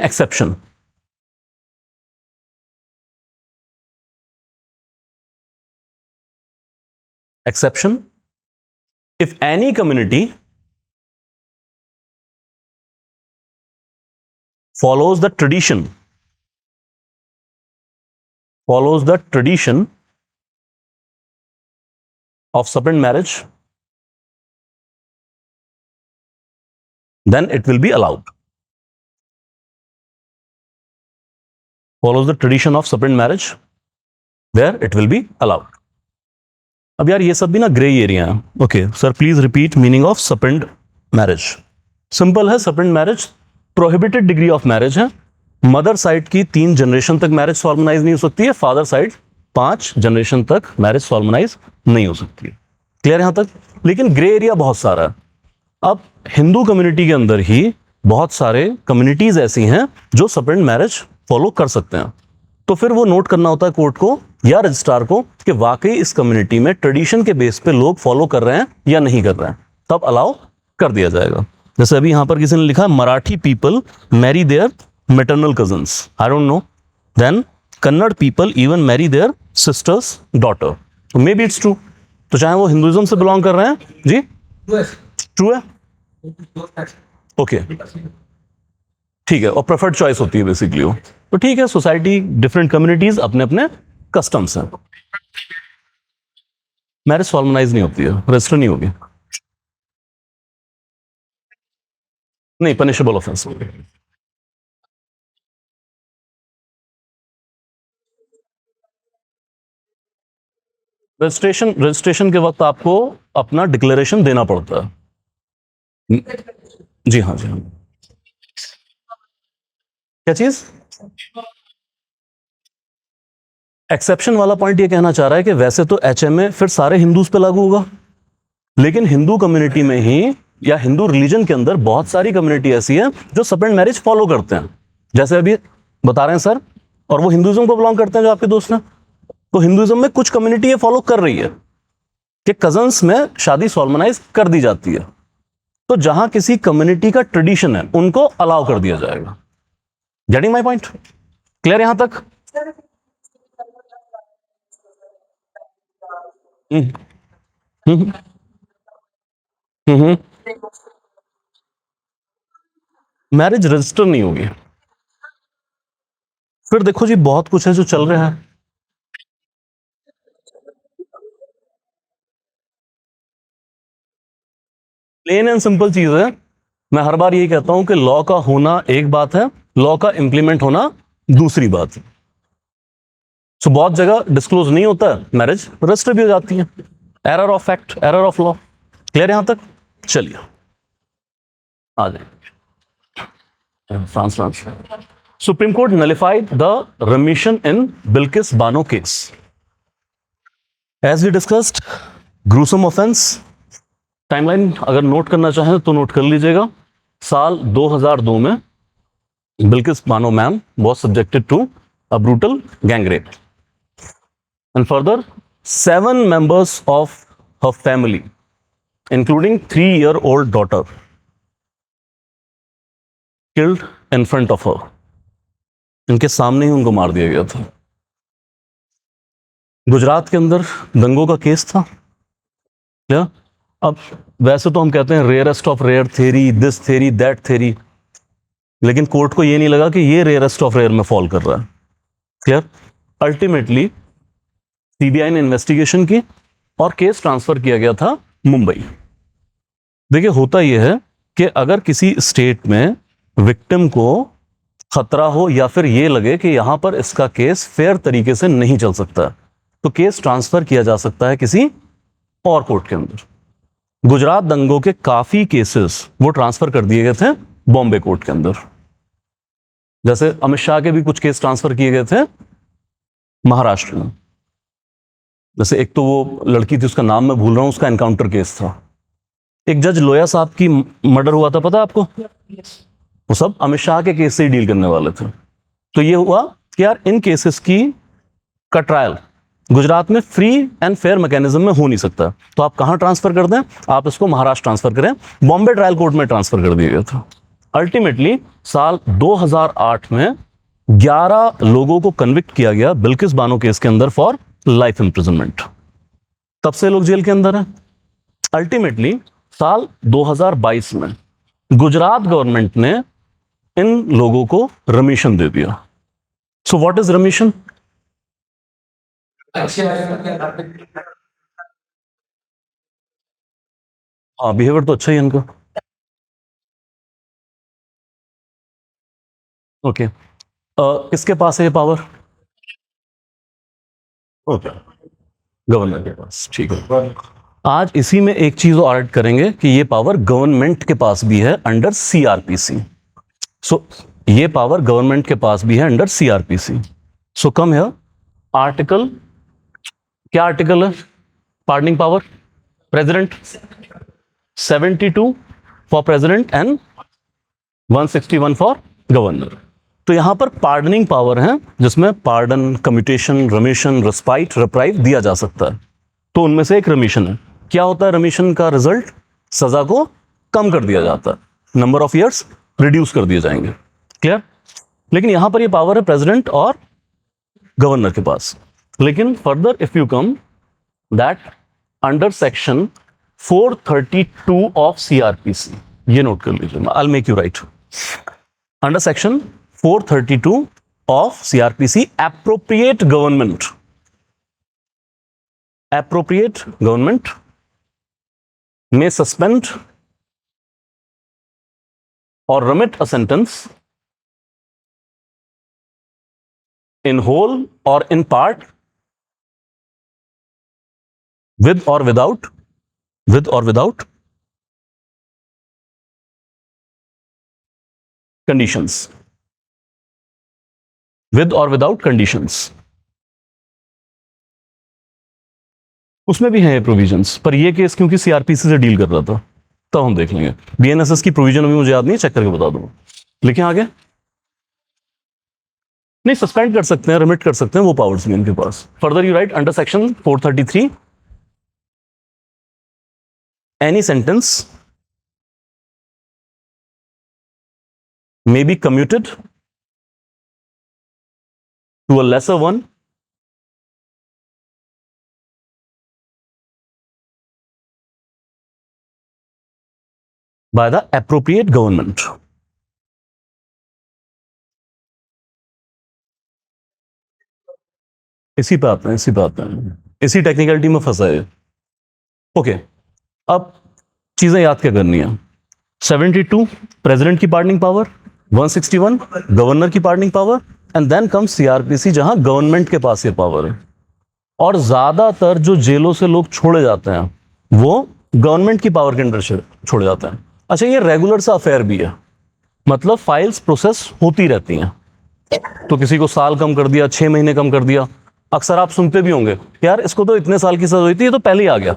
exception, if any community follows the tradition of subpend marriage, then it will be allowed। Follows the tradition of subpend marriage, there it will be allowed। अब यार ये सब भी ना grey area है। Okay sir, please repeat meaning of sapinda marriage. Simple है, sapinda marriage prohibited degree of marriage है। Mother side की 3 जनरेशन तक मैरिज सॉल्मनाइज नहीं हो सकती है, फादर साइड 5 जनरेशन तक मैरिज सॉल्मनाइज नहीं हो सकती है। क्लियर यहां तक? लेकिन ग्रे एरिया बहुत सारा है। अब हिंदू कम्युनिटी के अंदर ही बहुत सारे कम्युनिटीज ऐसी हैं जो सबपेंड मैरिज फॉलो कर सकते हैं। तो फिर वो नोट करना होता है कोर्ट को या रजिस्ट्रार को कि वाकई इस कम्युनिटी में ट्रेडिशन के बेस पे लोग फॉलो कर रहे हैं या नहीं कर रहे हैं, तब अलाउ कर दिया जाएगा। जैसे अभी यहां पर किसी ने लिखा Marathi people marry their maternal cousins, I don't know, then Kannada people even marry their sisters daughter, maybe it's true. तो चाहे वो हिंदुइज्म से बिलोंग कर रहे हैं जी, ट्रू है, ओके ठीक है, और प्रेफर्ड चॉइस होती है बेसिकली वो। तो ठीक है, सोसाइटी डिफरेंट कम्युनिटीज अपने अपने कस्टम्स हैं। मैरिज सॉल्मनाइज नहीं होती है, रजिस्टर नहीं होगी, नहीं पनिशेबल ऑफेंस। रजिस्ट्रेशन के वक्त आपको अपना डिक्लेरेशन देना पड़ता है। जी हाँ, जी हाँ। क्या चीज? एक्सेप्शन वाला पॉइंट ये कहना चाह रहा है कि वैसे तो HMA फिर सारे हिंदूज पे लागू होगा, लेकिन हिंदू कम्युनिटी में ही या हिंदू रिलीजन के अंदर बहुत सारी कम्युनिटी ऐसी है जो सबपेंड मैरिज फॉलो करते हैं, जैसे अभी बता रहे हैं सर, और वो हिंदुइज्म को बिलोंग करते हैं जो आपके दोस्त हैं। तो हिंदुइज्म में कुछ कम्युनिटी ये फॉलो कर रही है कि कजन्स में शादी सॉल्मनाइज कर दी जाती है। तो जहां किसी कम्युनिटी का ट्रेडिशन है उनको अलाउ कर दिया जाएगा। Getting my point? क्लियर यहां तक? हम्म, हम्म। मैरिज रजिस्टर नहीं होगी। फिर देखो जी, बहुत कुछ है जो चल रहा है। प्लेन एंड सिंपल चीज है। मैं हर बार यही कहता हूं कि लॉ का होना एक बात है, लॉ का इंप्लीमेंट होना दूसरी बात है। सो बहुत जगह डिस्क्लोज नहीं होता है, मैरिज रजिस्टर भी हो जाती है। Error of fact, error of law. Clear यहां तक? चलिए आ जाए। France France supreme court nullified the remission in Bilkis Bano case. As we discussed, gruesome offence. Timeline अगर नोट करना चाहें तो नोट कर लीजिएगा। साल 2002 में Bilkis Bano ma'am was subjected to a brutal gang rape, and further 7 members of her family, including 3-year-old daughter, killed in front of her. इनके सामने ही उनको मार दिया गया था। गुजरात के अंदर दंगों का केस था क्या? अब वैसे तो हम कहते हैं rarest of rare theory, this theory, that theory, लेकिन कोर्ट को ये नहीं लगा कि ये रेयरेस्ट ऑफ रेयर में फॉल कर रहा है। क्लियर? अल्टीमेटली सीबीआई ने इन्वेस्टिगेशन की और केस ट्रांसफर किया गया था मुंबई। देखिए, होता यह है कि अगर किसी स्टेट में विक्टिम को खतरा हो या फिर ये लगे कि यहां पर इसका केस फेयर तरीके से नहीं चल सकता, तो केस ट्रांसफर किया जा सकता है किसी और कोर्ट के अंदर। गुजरात दंगों के काफी केसेस वो ट्रांसफर कर दिए गए थे बॉम्बे कोर्ट के अंदर। जैसे अमित शाह के भी कुछ केस ट्रांसफर किए गए थे महाराष्ट्र में। जैसे एक तो वो लड़की थी, उसका नाम मैं भूल रहा हूं, उसका एनकाउंटर केस था। एक जज लोया साहब की मर्डर हुआ था, पता है आपको? वो सब अमित शाह के केस से ही डील करने वाले थे। तो ये हुआ कि यार इन केसेस की का ट्रायल गुजरात में फ्री एंड फेयर मैकेनिज्म में हो नहीं सकता, तो आप कहां ट्रांसफर कर दें? आप इसको महाराष्ट्र ट्रांसफर करें। बॉम्बे ट्रायल कोर्ट में ट्रांसफर कर दिया गया था। अल्टीमेटली साल 2008 में 11 लोगों को कन्विक्ट किया गया बिल्किस बानो केस के अंदर फॉर लाइफ इंप्रिजनमेंट। तब से लोग जेल के अंदर हैं। अल्टीमेटली साल 2022 में गुजरात गवर्नमेंट ने इन लोगों को रमिशन दे दिया। So what is remission? हाँ, बिहेवियर तो अच्छा ही है इनका। ओके, किसके पास है ये पावर? ओके, गवर्नर के पास। ठीक है, आज इसी में एक चीज और ऐड करेंगे कि ये पावर गवर्नमेंट के पास भी है अंडर सीआरपीसी। सो ये पावर गवर्नमेंट के पास भी है under CrPC. So come here, article, क्या आर्टिकल है? Pardoning power president 72 for president and 161 for governor. तो यहां पर पार्डनिंग पावर है, जिसमें पार्डन, कम्यूटेशन, रमिशन, रेस्पाइट, रिप्राइव दिया जा सकता है। तो उनमें से एक रमिशन है। क्या होता है रमिशन का रिजल्ट? सजा को कम कर दिया जाता है, नंबर ऑफ ईयर्स रिड्यूस कर दिए जाएंगे। क्लियर? लेकिन यहां पर ये पावर है प्रेसिडेंट और गवर्नर के पास। लेकिन further if you come that under section 432 of CrPC, ये नोट कर लीजिए, I will make you write. Under section 432 of CRPC, appropriate government may suspend or remit a sentence in whole or in part with or without conditions, with or without conditions। उसमें भी हैं ये provisions, पर ये case क्योंकि CrPC से deal कर रहा था, तो हम देख लेंगे। बीएनएसएस की प्रोविजन अभी मुझे याद नहीं, चेक करके बता दूंगा। लेकिन आगे नहीं, सस्पेंड कर सकते हैं, रिमिट कर सकते हैं, वो पावर्स भी इनके पास। Further you write under section 433 any sentence may be commuted to a lesser one by the appropriate government. इसी पे आते हैं, इसी पे आते हैं, इसी टेक्निकलिटी में फंसा है। ओके, अब चीजें याद क्या करनी है। 72 प्रेसिडेंट की पार्डनिंग पावर, 161 गवर्नर की pardoning power, and then come CrPC जहां गवर्नमेंट के पास ये पावर है। और ज्यादातर जो जेलों से लोग छोड़े जाते हैं वो गवर्नमेंट की पावर के अंडर छोड़े जाते हैं। अच्छा, ये रेगुलर सा अफेयर भी है, मतलब फाइल्स प्रोसेस होती रहती हैं। तो किसी को साल कम कर दिया, 6 महीने कम कर दिया। अक्सर आप सुनते भी होंगे यार इसको तो इतने साल की सजा हुई थी, ये तो पहले ही आ गया।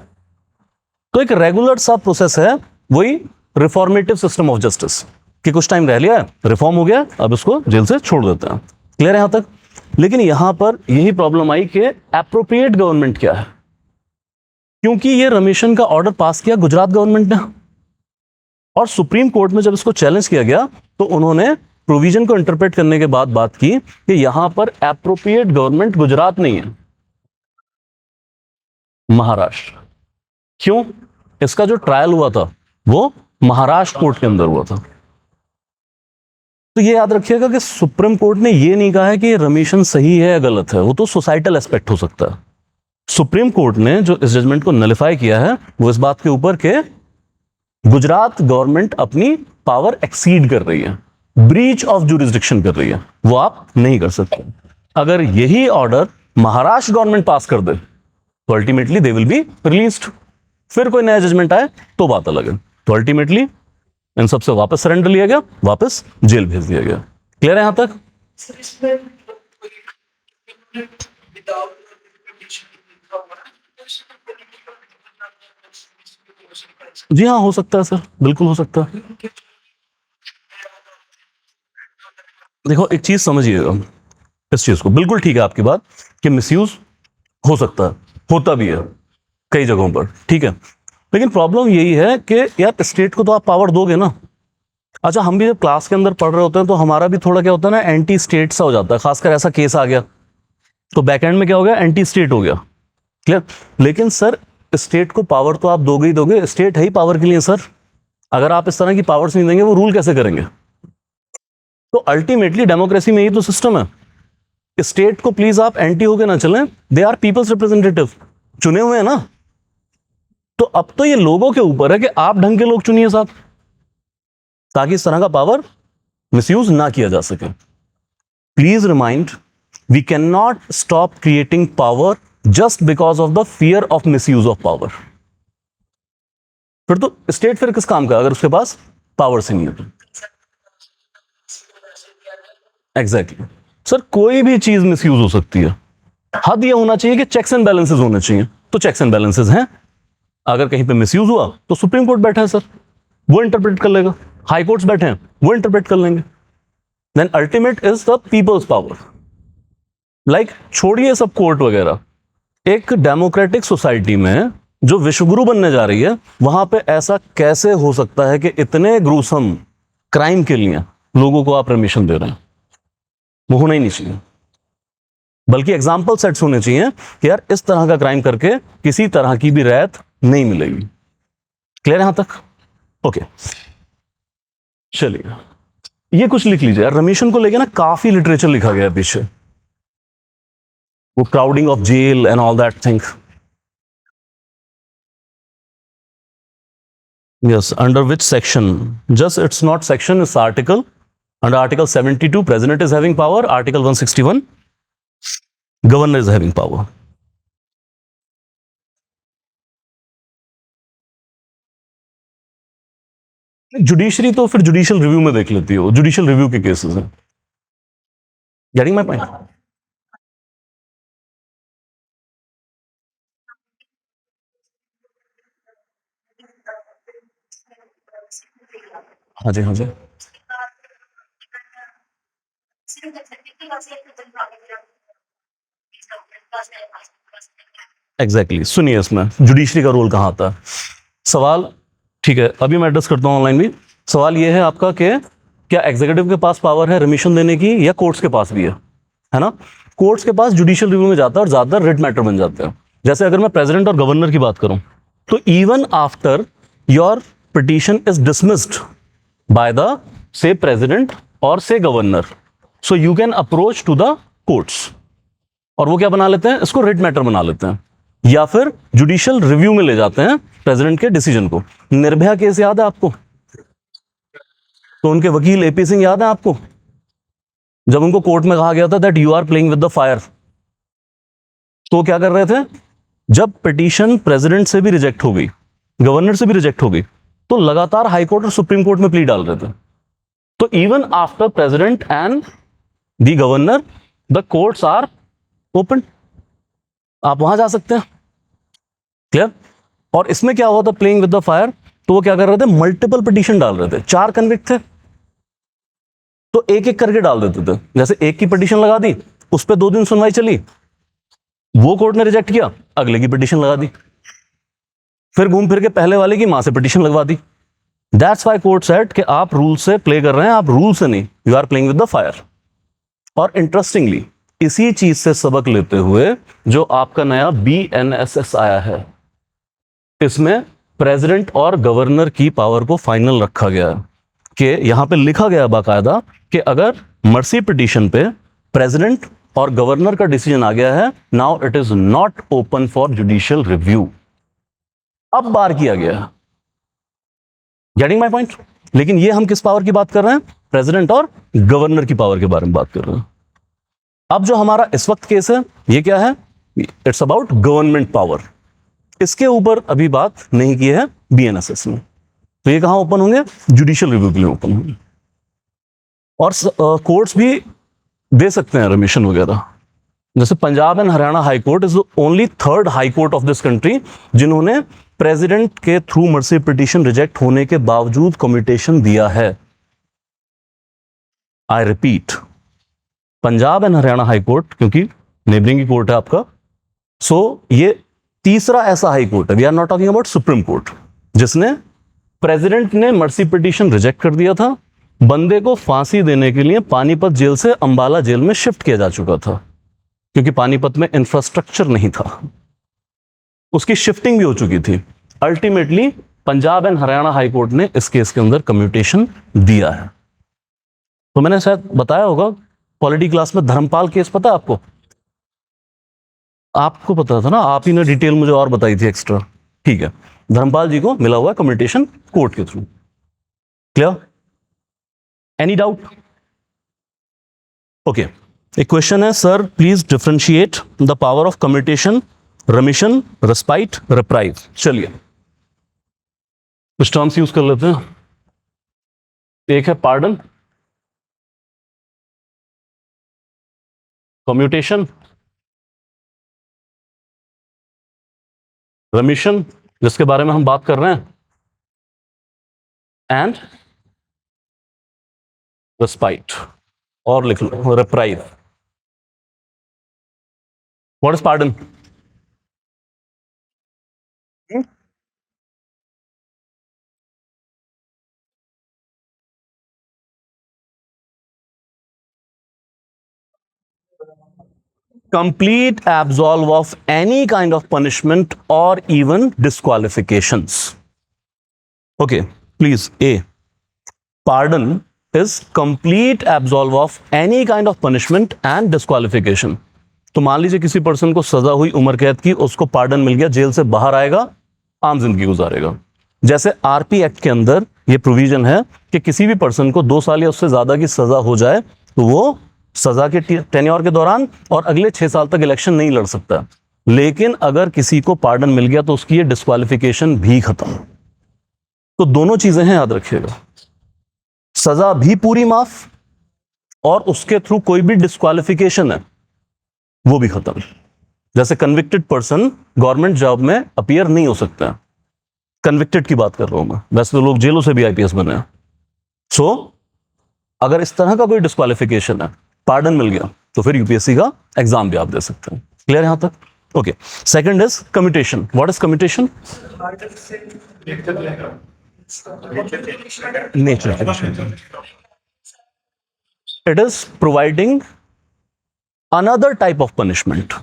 तो एक रेगुलर सा प्रोसेस है, वही रिफॉर्मेटिव सिस्टम ऑफ जस्टिस, कि कुछ टाइम रह लिया, रिफॉर्म हो गया, अब इसको जेल से छोड़ देते हैं। क्लियर है यहां तक। लेकिन यहां पर यही प्रॉब्लम आई कि एप्रोप्रिएट गवर्नमेंट क्या है, क्योंकि ये रमेशन का ऑर्डर पास किया गुजरात गवर्नमेंट ने, और सुप्रीम कोर्ट में जब इसको चैलेंज किया गया तो उन्होंने प्रोविजन को इंटरप्रेट करने के बाद बात की कि यहां पर एप्रोप्रिएट गवर्नमेंट गुजरात नहीं है, महाराष्ट्र। क्यों? इसका जो ट्रायल हुआ था वो महाराष्ट्र कोर्ट के अंदर हुआ था। तो ये याद रखिएगा कि सुप्रीम कोर्ट ने ये नहीं कहा है कि रमेशन सही है या गलत है, वो तो सोसाइटल एस्पेक्ट हो सकता है। सुप्रीम कोर्ट ने जो इस जजमेंट को नलिफाई किया है वो इस बात के ऊपर के गुजरात गवर्नमेंट अपनी पावर एक्सीड कर रही है, ब्रीच ऑफ जुरिस्डिक्शन कर रही है, वो आप नहीं कर सकते। अगर यही ऑर्डर महाराष्ट्र गवर्नमेंट पास कर दे तो ultimately they will be released. फिर कोई नया जजमेंट आए तो बात अलग है। तो अल्टीमेटली इन सबसे वापस सरेंडर लिया गया, वापस जेल भेज दिया गया। क्लियर है यहां तक? जी हाँ, हो सकता है सर, बिल्कुल हो सकता है। देखो एक चीज समझिएगा, इस चीज को बिल्कुल ठीक है आपकी बात कि मिसयूज हो सकता है, होता भी है कई जगहों पर, ठीक है। लेकिन प्रॉब्लम यही है कि यार स्टेट को तो आप पावर दोगे ना। अच्छा, हम भी जब क्लास के अंदर पढ़ रहे होते हैं तो हमारा भी थोड़ा क्या होता है ना, एंटी स्टेट सा हो जाता है। खासकर ऐसा केस आ गया तो बैकएंड में क्या हो गया, एंटी स्टेट हो गया। क्लियर? लेकिन सर स्टेट को पावर तो आप दोगे ही दोगे, स्टेट है ही पावर के लिए सर। अगर आप इस तरह की पावर्स नहीं देंगे वो रूल कैसे करेंगे? तो अल्टीमेटली डेमोक्रेसी में ही तो सिस्टम है, स्टेट को प्लीज आप एंटी होके ना चलें, दे आर पीपल्स रिप्रेजेंटेटिव, चुने हुए हैं ना। तो अब तो ये लोगों के ऊपर है कि आप ढंग के लोग चुनिए साहब, ताकि इस तरह का पावर मिसयूज ना किया जा सके। Please remind, we can not stop creating power just because of the fear of misuse of power. फिर तो स्टेट फिर किस काम का अगर उसके पास पावर से नहीं है तो। एग्जैक्टली सर, कोई भी चीज मिसयूज हो सकती है। हद यह होना चाहिए कि चेक्स एंड बैलेंसेस होने चाहिए, तो चेक्स एंड बैलेंसेस हैं। अगर कहीं पे मिसयूज हुआ तो सुप्रीम कोर्ट बैठा है सर, वो इंटरप्रेट कर लेगा। हाई कोर्ट्स बैठे हैं, वो इंटरप्रेट कर लेंगे। Then ultimate is the people's power. Like छोड़िए सब कोर्ट वगैरह, एक डेमोक्रेटिक सोसाइटी में जो विश्वगुरु बनने जा रही है वहां पे ऐसा कैसे हो सकता है कि इतने ग्रूसम क्राइम के लिए लोगों को आप परमिशन दे रहे हैं? वो होना ही नहीं चाहिए। बल्कि एग्जाम्पल सेट्स होने चाहिए कि यार इस तरह का क्राइम करके किसी तरह की भी राहत नहीं मिलेगी। क्लियर यहां तक? ओके, चलिए ये कुछ लिख लीजिए यार, रमेशन को लेके ना काफी लिटरेचर लिखा गया है पीछे, वो crowding of jail and all that thing. Yes, under which section? Just it's not section, it's article. Under Article 72, President is having power. Article 161, Governor is having power. Judiciary तो फिर जुडिशियल रिव्यू में देख लेती हो, judicial review के cases हैं। Getting my point? हाँ जी, हाँ जी, एग्जैक्टली। सुनिए इसमें जुडिशरी का रोल कहाँ आता है। सवाल ठीक है, अभी मैं एड्रेस करता हूँ ऑनलाइन भी। सवाल ये है आपका कि क्या एग्जीक्यूटिव के पास पावर है रिमिशन देने की या कोर्ट्स के पास भी है ना? कोर्ट्स के पास जुडिशियल रिव्यू में जाता है और ज्यादातर रिट मैटर बन जाते हैं। जैसे अगर मैं प्रेसिडेंट और गवर्नर की बात करूं तो even after your petition is dismissed by the से प्रेसिडेंट और से governor, so you can approach to the courts, और वो क्या बना लेते हैं, इसको रिट मैटर बना लेते हैं, या फिर जुडिशियल रिव्यू में ले जाते हैं प्रेसिडेंट के डिसीजन को। निर्भया केस याद है आपको? तो उनके वकील एपी सिंह याद है आपको? जब उनको कोर्ट में कहा गया था that you are playing with the fire, तो क्या कर रहे थे, जब पिटीशन प्रेसिडेंट से भी रिजेक्ट हो गई, गवर्नर से भी रिजेक्ट हो गई, तो लगातार हाई कोर्ट और सुप्रीम कोर्ट में प्ली डाल रहे थे। तो even after president and the governor the courts are open, आप वहां जा सकते हैं। क्लियर? और इसमें क्या हुआ था प्लेइंग विद द फायर, तो वो क्या कर रहे थे, मल्टीपल पिटीशन डाल रहे थे, 4 कन्विक्ट थे तो एक एक करके डाल देते थे। जैसे एक की पिटीशन लगा दी, उस पर 2 दिन सुनवाई चली, वो कोर्ट ने रिजेक्ट किया, अगले की पिटीशन लगा दी, फिर घूम फिर के पहले वाले की मां से पिटीशन लगवा दी। दैट्स व्हाई कोर्ट सेड कि आप रूल से प्ले कर रहे हैं, आप रूल से नहीं, you are playing with the fire. और इंटरेस्टिंगली इसी चीज से सबक लेते हुए जो आपका नया BNSS आया है, इसमें प्रेसिडेंट और गवर्नर की पावर को फाइनल रखा गया है कि यहां पे लिखा गया बाकायदा कि अगर मर्सी पिटीशन पे प्रेसिडेंट और गवर्नर का डिसीजन आ गया है, now it is not open for judicial review, अब बार किया गया है। Getting my point? लेकिन ये हम किस पावर की बात कर रहे हैं, प्रेसिडेंट और गवर्नर की पावर के बारे में बात कर रहे हैं। अब जो हमारा इस वक्त केस है, ये क्या है, इट्स अबाउट गवर्नमेंट पावर। इसके ऊपर अभी बात नहीं की है BNSS में, तो ये कहां ओपन होंगे, जुडिशियल रिव्यू के लिए ओपन होंगे। और कोर्ट्स भी दे सकते हैं रिमिशन वगैरह, जैसे Punjab and Haryana high court is only 3rd high court of this country जिन्होंने प्रेसिडेंट के थ्रू मर्सी पिटीशन रिजेक्ट होने के बावजूद कम्यूटेशन दिया है। I repeat, Punjab and Haryana high court, क्योंकि नेबरिंग की कोर्ट है आपका, सो ये तीसरा ऐसा हाई कोर्ट है, we are not talking about supreme court, जिसने प्रेसिडेंट ने मर्सी पिटीशन रिजेक्ट कर दिया था, बंदे को फांसी देने के लिए पानीपत जेल से अंबाला जेल में शिफ्ट किया जा चुका था, क्योंकि पानीपत में इंफ्रास्ट्रक्चर नहीं था, उसकी शिफ्टिंग भी हो चुकी थी। Ultimately Punjab and Haryana high court ने इस केस के अंदर कम्यूटेशन दिया है। तो मैंने शायद बताया होगा पॉलिटी क्लास में, धर्मपाल केस पता है आपको? आपको पता था ना, आप ही ने डिटेल मुझे और बताई थी एक्स्ट्रा। ठीक है, धर्मपाल जी को मिला हुआ है कम्यूटेशन कोर्ट के through. Clear? Any doubt? Okay, एक क्वेश्चन है, sir please differentiate the power of commutation, रेमिशन, respite, reprieve. चलिए कुछ टर्म्स यूज कर लेते हैं। एक है पार्डन, कम्यूटेशन, रेमिशन जिसके बारे में हम बात कर रहे हैं, एंड रेस्पाइट, और लिख लो reprieve. What is pardon? Complete absolve of any kind of punishment or even disqualifications. Okay, please. A. Pardon is complete absolve of any kind of punishment and disqualification. तो मान लीजिए किसी पर्सन को सजा हुई उम्र कैद की, उसको पार्डन मिल गया, जेल से बाहर आएगा, आम जिंदगी गुजारेगा। जैसे RP एक्ट के अंदर ये प्रोविजन है कि किसी भी पर्सन को 2 साल या उससे ज्यादा की सजा हो जाए तो वो सजा के टेन्योर के दौरान और अगले 6 साल तक इलेक्शन नहीं लड़ सकता। लेकिन अगर किसी को पार्डन मिल गया तो उसकी ये डिस्क्वालिफिकेशन भी खत्म। तो दोनों चीजें हैं, याद रखिएगा, सजा भी पूरी माफ और उसके थ्रू कोई भी डिस्क्वालिफिकेशन है वो भी खत्म। जैसे कन्विक्टेड पर्सन गवर्नमेंट जॉब में अपीयर नहीं हो सकता है, कन्विक्टेड की बात कर रहा हूं मैं, वैसे तो लोग जेलों से भी IPS बने हैं। सो अगर इस तरह का कोई डिस्क्वालिफिकेशन है, पार्डन मिल गया, तो फिर UPSC का एग्जाम भी आप दे सकते हैं। क्लियर यहां तक? Okay, second is commutation. What is commutation? Nature, it is providing another type of punishment,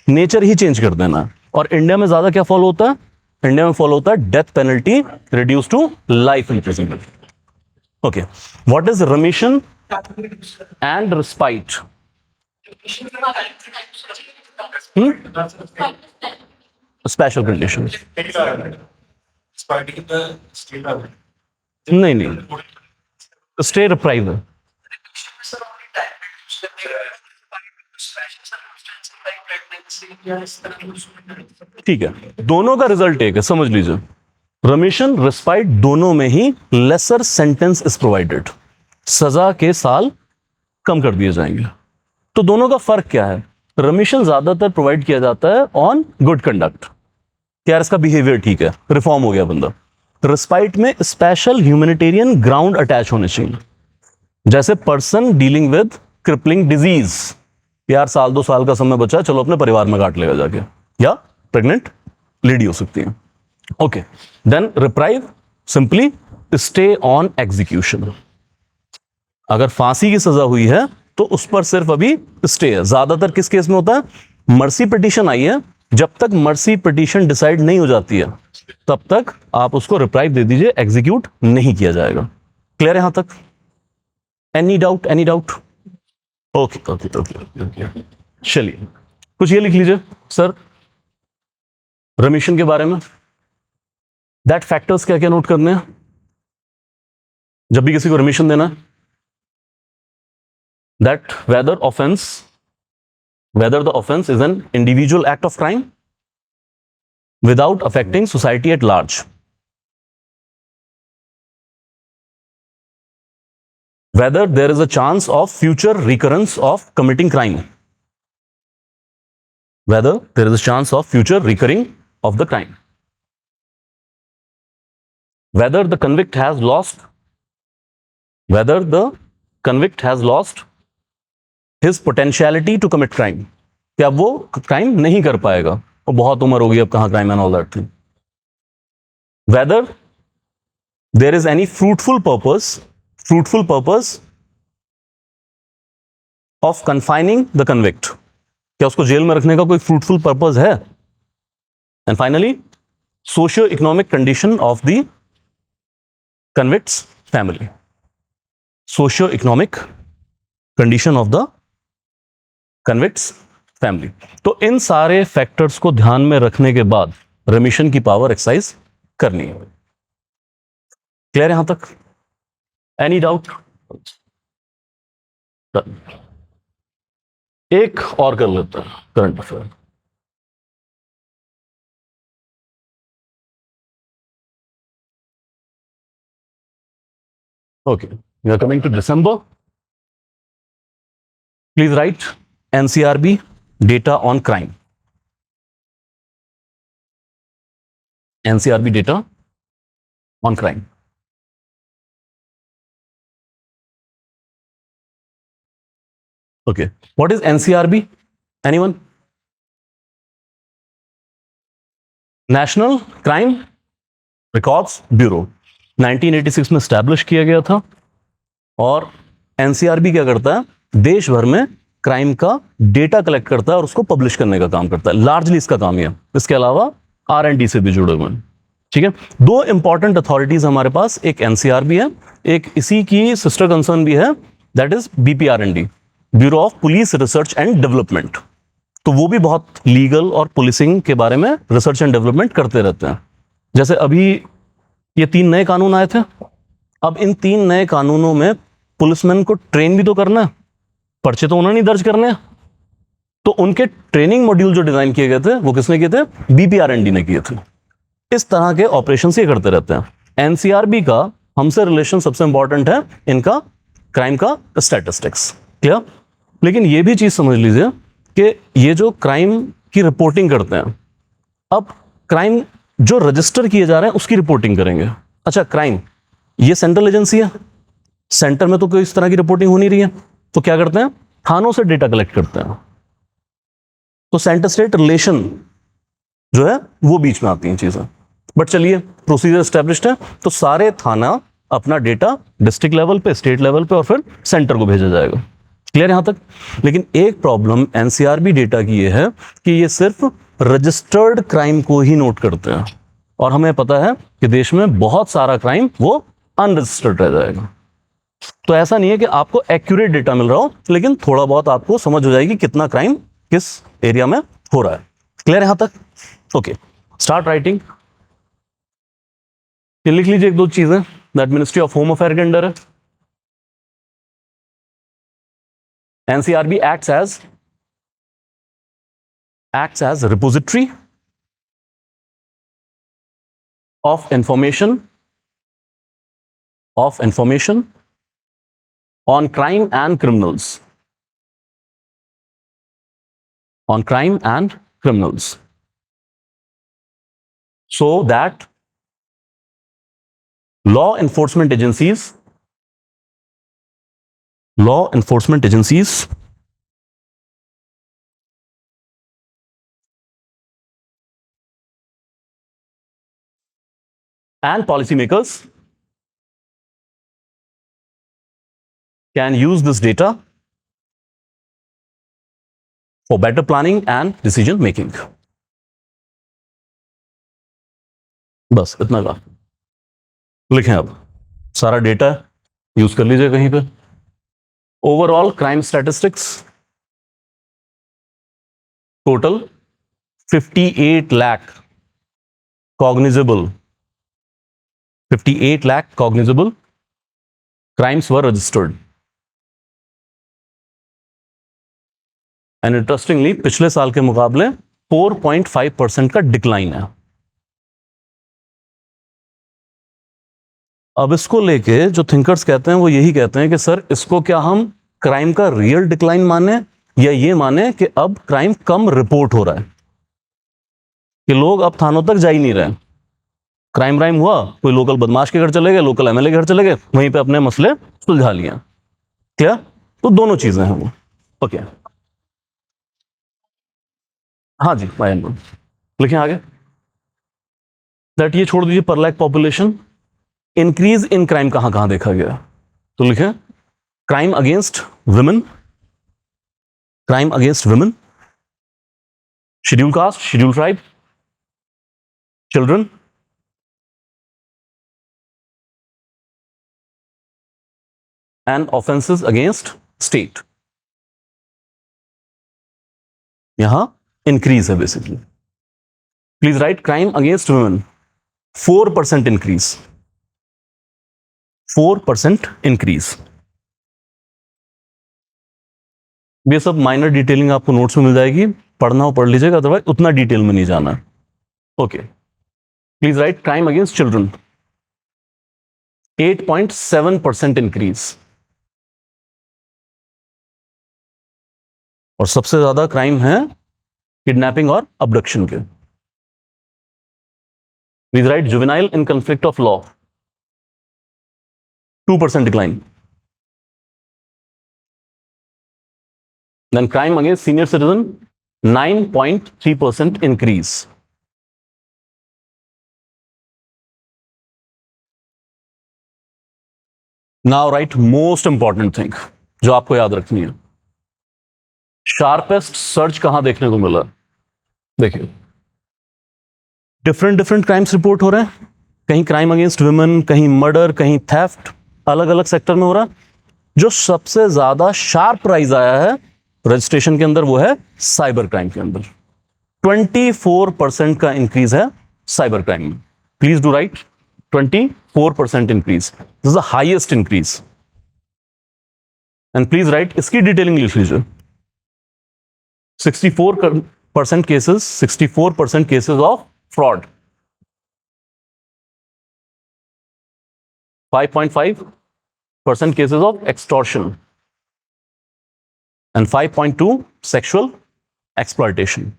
nature he change कर देना। और इंडिया में ज्यादा क्या फॉलो होता है, इंडिया में फॉलो होता है death penalty reduce to life imprisonment. Okay, what is remission and respite? Special condition. नहीं नहीं, स्टे रिप्राइवल. ठीक है, दोनों का रिजल्ट एक है, समझ लीजिए. रेमिशन रिस्पाइट दोनों में ही लेसर सेंटेंस इज प्रोवाइडेड, सजा के साल कम कर दिए जाएंगे. तो दोनों का फर्क क्या है? रेमिशन ज्यादातर प्रोवाइड किया जाता है ऑन गुड कंडक्ट, यार इसका बिहेवियर ठीक है, रिफॉर्म हो गया बंदा. रिस्पाइट में स्पेशल ह्यूमैनिटेरियन ग्राउंड अटैच होने चाहिए, जैसे person dealing with crippling disease, यार साल 2 साल का समय बचा, चलो अपने परिवार में काट लेगा जाके, या प्रेग्नेंट लेडी हो सकती है. Okay, then reprieve simply stay on execution. अगर फांसी की सजा हुई है तो उस पर सिर्फ अभी स्टे है. ज्यादातर किस केस में होता है? मर्सी पिटीशन आई है, जब तक मर्सी पिटीशन डिसाइड नहीं हो जाती है तब तक आप उसको रिप्राइव दे दीजिए, एग्जीक्यूट नहीं किया जाएगा. क्लियर है यहां तक? Any doubt? Any doubt? Okay okay okay. चलिए कुछ ये लिख लीजिए सर रेमिशन के बारे में. दैट फैक्टर्स क्या क्या नोट करने हैं जब भी किसी को रेमिशन देना है? That whether the offense is an individual act of crime without affecting society at large, whether there is a chance of future recurrence of committing crime, whether there is a chance of future recurring of the crime, whether the convict has lost his potentiality to commit crime, कि अब वो crime नहीं कर पाएगा, वो बहुत उम्र हो गई, अब कहां crime and all that thing. Whether there is any fruitful purpose of confining the convict, क्या उसको जेल में रखने का कोई फ्रूटफुल पर्पस है. And finally socio economic condition of the convict's family, socio economic condition of the convict's family. तो इन सारे factors को ध्यान में रखने के बाद रेमिशन की पावर एक्सरसाइज करनी है. क्लियर यहां तक? Any doubt? एक और कर लेते हैं current affair. Okay, we are coming to December. Please write NCRB data on crime. NCRB data on crime. Okay, what is NCRB? Anyone? National Crime Records Bureau 1986 में स्टैब्लिश किया गया था. और NCRB क्या करता है? देश भर में क्राइम का डेटा कलेक्ट करता है और उसको पब्लिश करने का काम करता है. लार्जली इसका काम है. इसके अलावा R&D से भी जुड़े हुए हैं. ठीक है, 2 इंपॉर्टेंट अथॉरिटीज हमारे पास, एक NCRB है, एक इसी की सिस्टर कंसर्न भी है, that is BPR&D, bureau of police research and development. तो वो भी बहुत लीगल और पुलिसिंग के बारे में रिसर्च एंड डेवलपमेंट करते रहते हैं. जैसे अभी ये 3 नए कानून आए थे, अब इन 3 नए कानूनों में पुलिसमैन को ट्रेन भी तो करना है, पर्चे तो उन्होंने दर्ज करने हैं. तो उनके ट्रेनिंग मॉड्यूल जो डिजाइन किए गए थे वो किसने किए थे? BPR&D ने किए थे. इस तरह के ऑपरेशन ये करते रहते हैं. NCRB का हमसे रिलेशन सबसे इंपॉर्टेंट है इनका क्राइम का स्टैटिस्टिक्स. क्या? लेकिन ये भी चीज समझ लीजिए कि ये जो क्राइम की रिपोर्टिंग करते हैं, अब क्राइम जो रजिस्टर किए जा रहे हैं उसकी रिपोर्टिंग करेंगे. अच्छा, क्राइम ये सेंट्रल एजेंसी है, सेंटर में तो कोई इस तरह की रिपोर्टिंग हो नहीं रही है, तो क्या करते हैं? थानों से डेटा कलेक्ट करते हैं. तो सेंटर स्टेट रिलेशन जो है वो बीच में आती हैं चीजें. बट चलिए, प्रोसीजर एस्टेब्लिश्ड है, तो सारे थाना अपना डेटा डिस्ट्रिक्ट लेवल पे, स्टेट लेवल पे और फिर सेंटर को भेजा जाएगा. क्लियर यहां तक? लेकिन एक प्रॉब्लम NCRB डेटा की ये है कि ये सिर्फ रजिस्टर्ड क्राइम को ही नोट करते हैं. और हमें पता है कि देश में बहुत सारा क्राइम वो अनरजिस्टर्ड रह जाएगा। तो ऐसा नहीं है कि आपको एक्यूरेट डेटा मिल रहा हो, लेकिन थोड़ा बहुत आपको समझ हो जाएगी कितना क्राइम किस एरिया में हो रहा है। क्लियर यहां तक? Okay, start writing. लिख लीजिए एक दो चीजें that ministry of home affair के अंडर है। NCRB acts as repository of information on crime and criminals, so that law enforcement agencies and policymakers can use this data for better planning and decision making. बस इतना का लिखें। अब सारा data use कर लीजिए कहीं पे। Overall crime statistics total 58 lakh cognizable 58 lakh cognizable crimes were registered. And interestingly, पिछले साल के मुकाबले 4.5% का डिक्लाइन है। अब इसको लेके जो थिंकर्स कहते हैं वो यही कहते हैं कि सर इसको क्या हम क्राइम का रियल डिक्लाइन माने या ये माने कि अब क्राइम कम रिपोर्ट हो रहा है, कि लोग अब थानों तक जा ही नहीं रहे। क्राइम राइम हुआ, कोई लोकल बदमाश के घर चले गए, लोकल एमएलए के घर चले गए, वहीं पे अपने मसले सुलझा लिया। क्या? तो दोनों चीजें हैं वो। ओके, हाँ जी, लिखें आगे। दैट ये छोड़ दीजिए, पर lakh population increase in crime कहां कहां देखा गया, तो लिखें crime against women, schedule caste, schedule tribe, children, and offences against state. यहां इंक्रीज है basically. Please right crime against women 4% increase, 4% increase. ये सब माइनर डिटेलिंग आपको नोट्स में मिल जाएगी, पढ़ना हो पढ़ लीजिएगा, अदरवाइज उतना डिटेल में नहीं जाना। Okay, please right crime against children 8.7% increase. और सबसे ज्यादा क्राइम है किडनैपिंग और अबडक्शन के। Please right juvenile in conflict of law 2% decline. Then crime against senior citizen 9.3% increase. Now write most important thing जो आपको याद रखनी है। शार्पेस्ट सर्च कहां देखने को मिला? देखिए, डिफरेंट क्राइम्स रिपोर्ट हो रहे हैं, कहीं क्राइम अगेंस्ट वुमेन, कहीं मर्डर, कहीं थेफ्ट, अलग अलग सेक्टर में हो रहा है। जो सबसे ज्यादा शार्प राइज आया है रजिस्ट्रेशन के अंदर वो है साइबर क्राइम के अंदर। 24% का इंक्रीज है साइबर क्राइम में। Please do right 24% increase, this is the highest increase. And please right इसकी डिटेलिंग लिख लीजिए। 64% cases of fraud, 5.5% cases of extortion, and 5.2 sexual exploitation.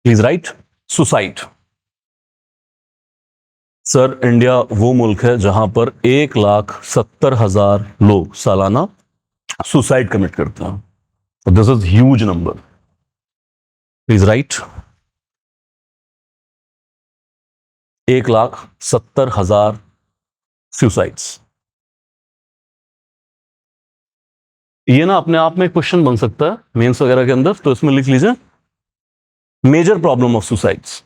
Please write suicide. Sir, India वो मुल्क है जहां पर 1,70,000 लोग सालाना सुसाइड कमिट करते हैं। This is huge number. Please right 1,70,000 suicides. ये ना अपने आप में क्वेश्चन बन सकता है मेंस वगैरह के अंदर, तो इसमें लिख लीजिए मेजर प्रॉब्लम ऑफ सुसाइड्स।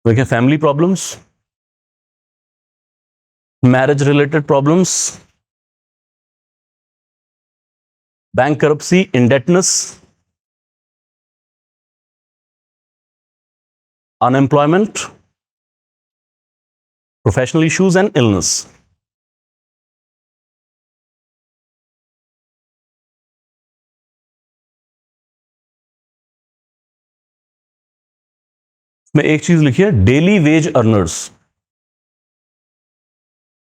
देखिए, family problems, marriage related problems, bankruptcy, indebtedness, unemployment, professional issues and illness. में एक चीज लिखिए, daily wage earners.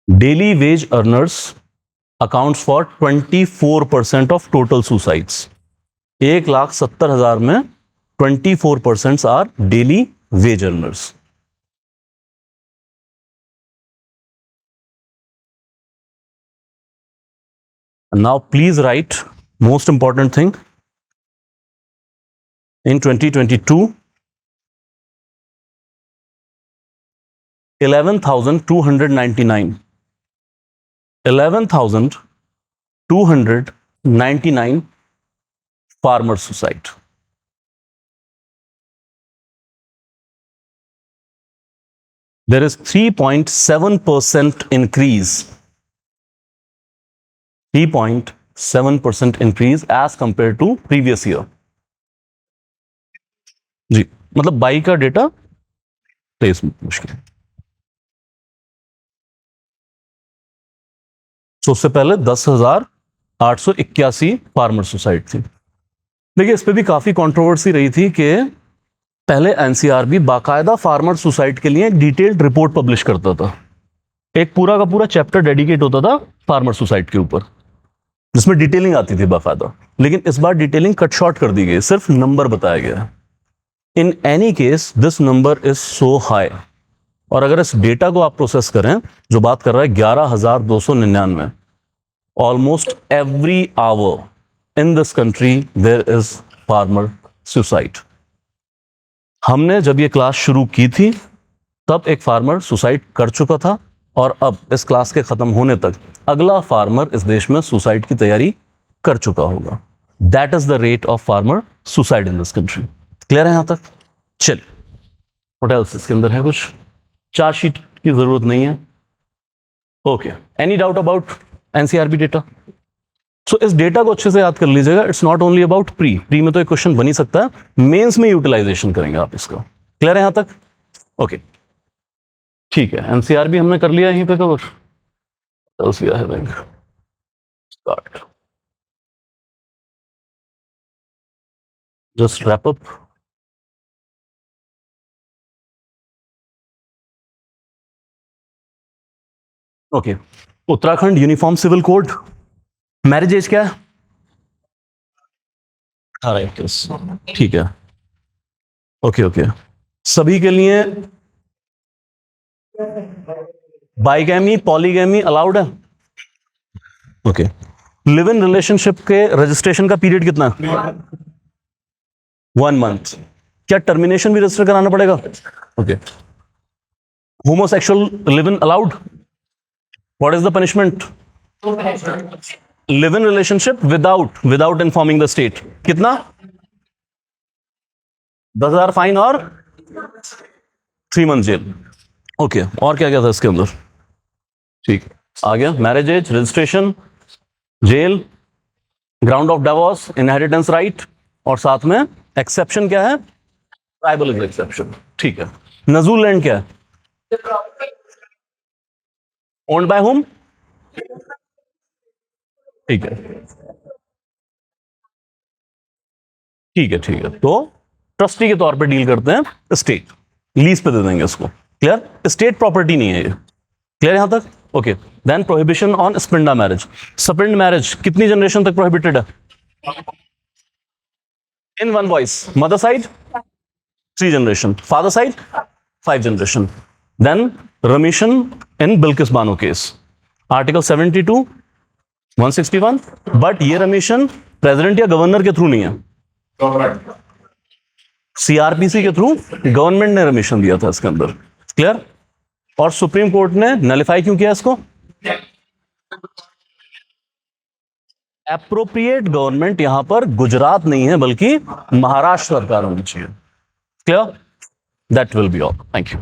Daily wage earners accounts for 24% of total suicides. 1,70,000 में 24% are daily wage earners. Now please write most important thing. In 2022, 11,299 farmer suicide. There is 3.7% increase. 3.7% increase as compared to previous year. जी, मतलब by का data तेज मुश्किल। तो उससे पहले 10,881 farmer suicide थी। देखिए, इस पे भी काफी कंट्रोवर्सी रही थी कि पहले एनसीआरबी बाकायदा फार्मर सुसाइड के लिए डिटेल्ड रिपोर्ट पब्लिश करता था। एक पूरा का पूरा चैप्टर डेडिकेट होता था फार्मर सुसाइड के ऊपर, जिसमें डिटेलिंग आती थी बाकायदा। लेकिन इस बार डिटेलिंग कट शॉर्ट कर दी गई, सिर्फ नंबर बताया गया। In any case this number is so high. और अगर इस डेटा को आप प्रोसेस करें, जो बात कर रहा है 11,299, almost every hour in this country there is farmer suicide. हमने जब ये क्लास शुरू की थी तब एक फार्मर सुसाइड कर चुका था, और अब इस क्लास के खत्म होने तक अगला फार्मर इस देश में सुसाइड की तैयारी कर चुका होगा। That is the rate of farmer suicide in this country. Clear है यहां तक? चल, व्हाट एल्स इसके अंदर है? कुछ चार्जशीट की जरूरत नहीं है। Okay, any doubt about NCRB data? So इस डेटा को अच्छे से याद कर लीजिएगा। It's not only about pre में तो एक क्वेश्चन बन ही सकता है, मेंस में यूटिलाइजेशन करेंगे आप इसका। क्लियर है यहां तक? ओके, ठीक है। एनसीआरबी हमने कर लिया यहीं पे कवर। है bank start, just wrap up. Okay, Uttarakhand uniform civil code, marriage age क्या है? 18 ठीक है। ओके ओके, सभी के लिए बाइगैमी पॉलीगैमी अलाउड है? ओके, लिव इन रिलेशनशिप के रजिस्ट्रेशन का पीरियड कितना है? 1 मंथ। क्या टर्मिनेशन भी रजिस्टर कराना पड़ेगा? Okay, homosexual live in allowed? What is the punishment? Live in relationship without informing the state, कितना? 10,000 फाइन और 3 मंथ जेल। ओके, और क्या क्या था इसके अंदर? ठीक, आ गया। Marriage age, registration, jail, ground of divorce, inheritance right, और साथ में एक्सेप्शन क्या है? Tribal exception. ठीक है। नजूल लैंड क्या है? Owned by home? ठीक है ठीक है ठीक है, तो ट्रस्टी के तौर पे डील करते हैं स्टेट, लीज पे दे देंगे इसको। क्लियर? स्टेट प्रॉपर्टी नहीं है ये। क्लियर यहां तक? Okay, then prohibition on sapinda marriage. Sapinda marriage कितनी जनरेशन तक प्रोहिबिटेड है? In one voice, mother side 3 generation, father side 5 generation. Then remission in Bilkis Bano case, article 72, 161। But ये रमीशन प्रेसिडेंट या गवर्नर के थ्रू नहीं है, सीआरपीसी के थ्रू गवर्नमेंट ने रमीशन दिया था इसके अंदर। क्लियर? और सुप्रीम कोर्ट ने नलिफाई क्यों किया इसको? एप्रोप्रिएट गवर्नमेंट यहां पर गुजरात नहीं है बल्कि महाराष्ट्र सरकार होनी चाहिए। Clear? That will be all. Thank you.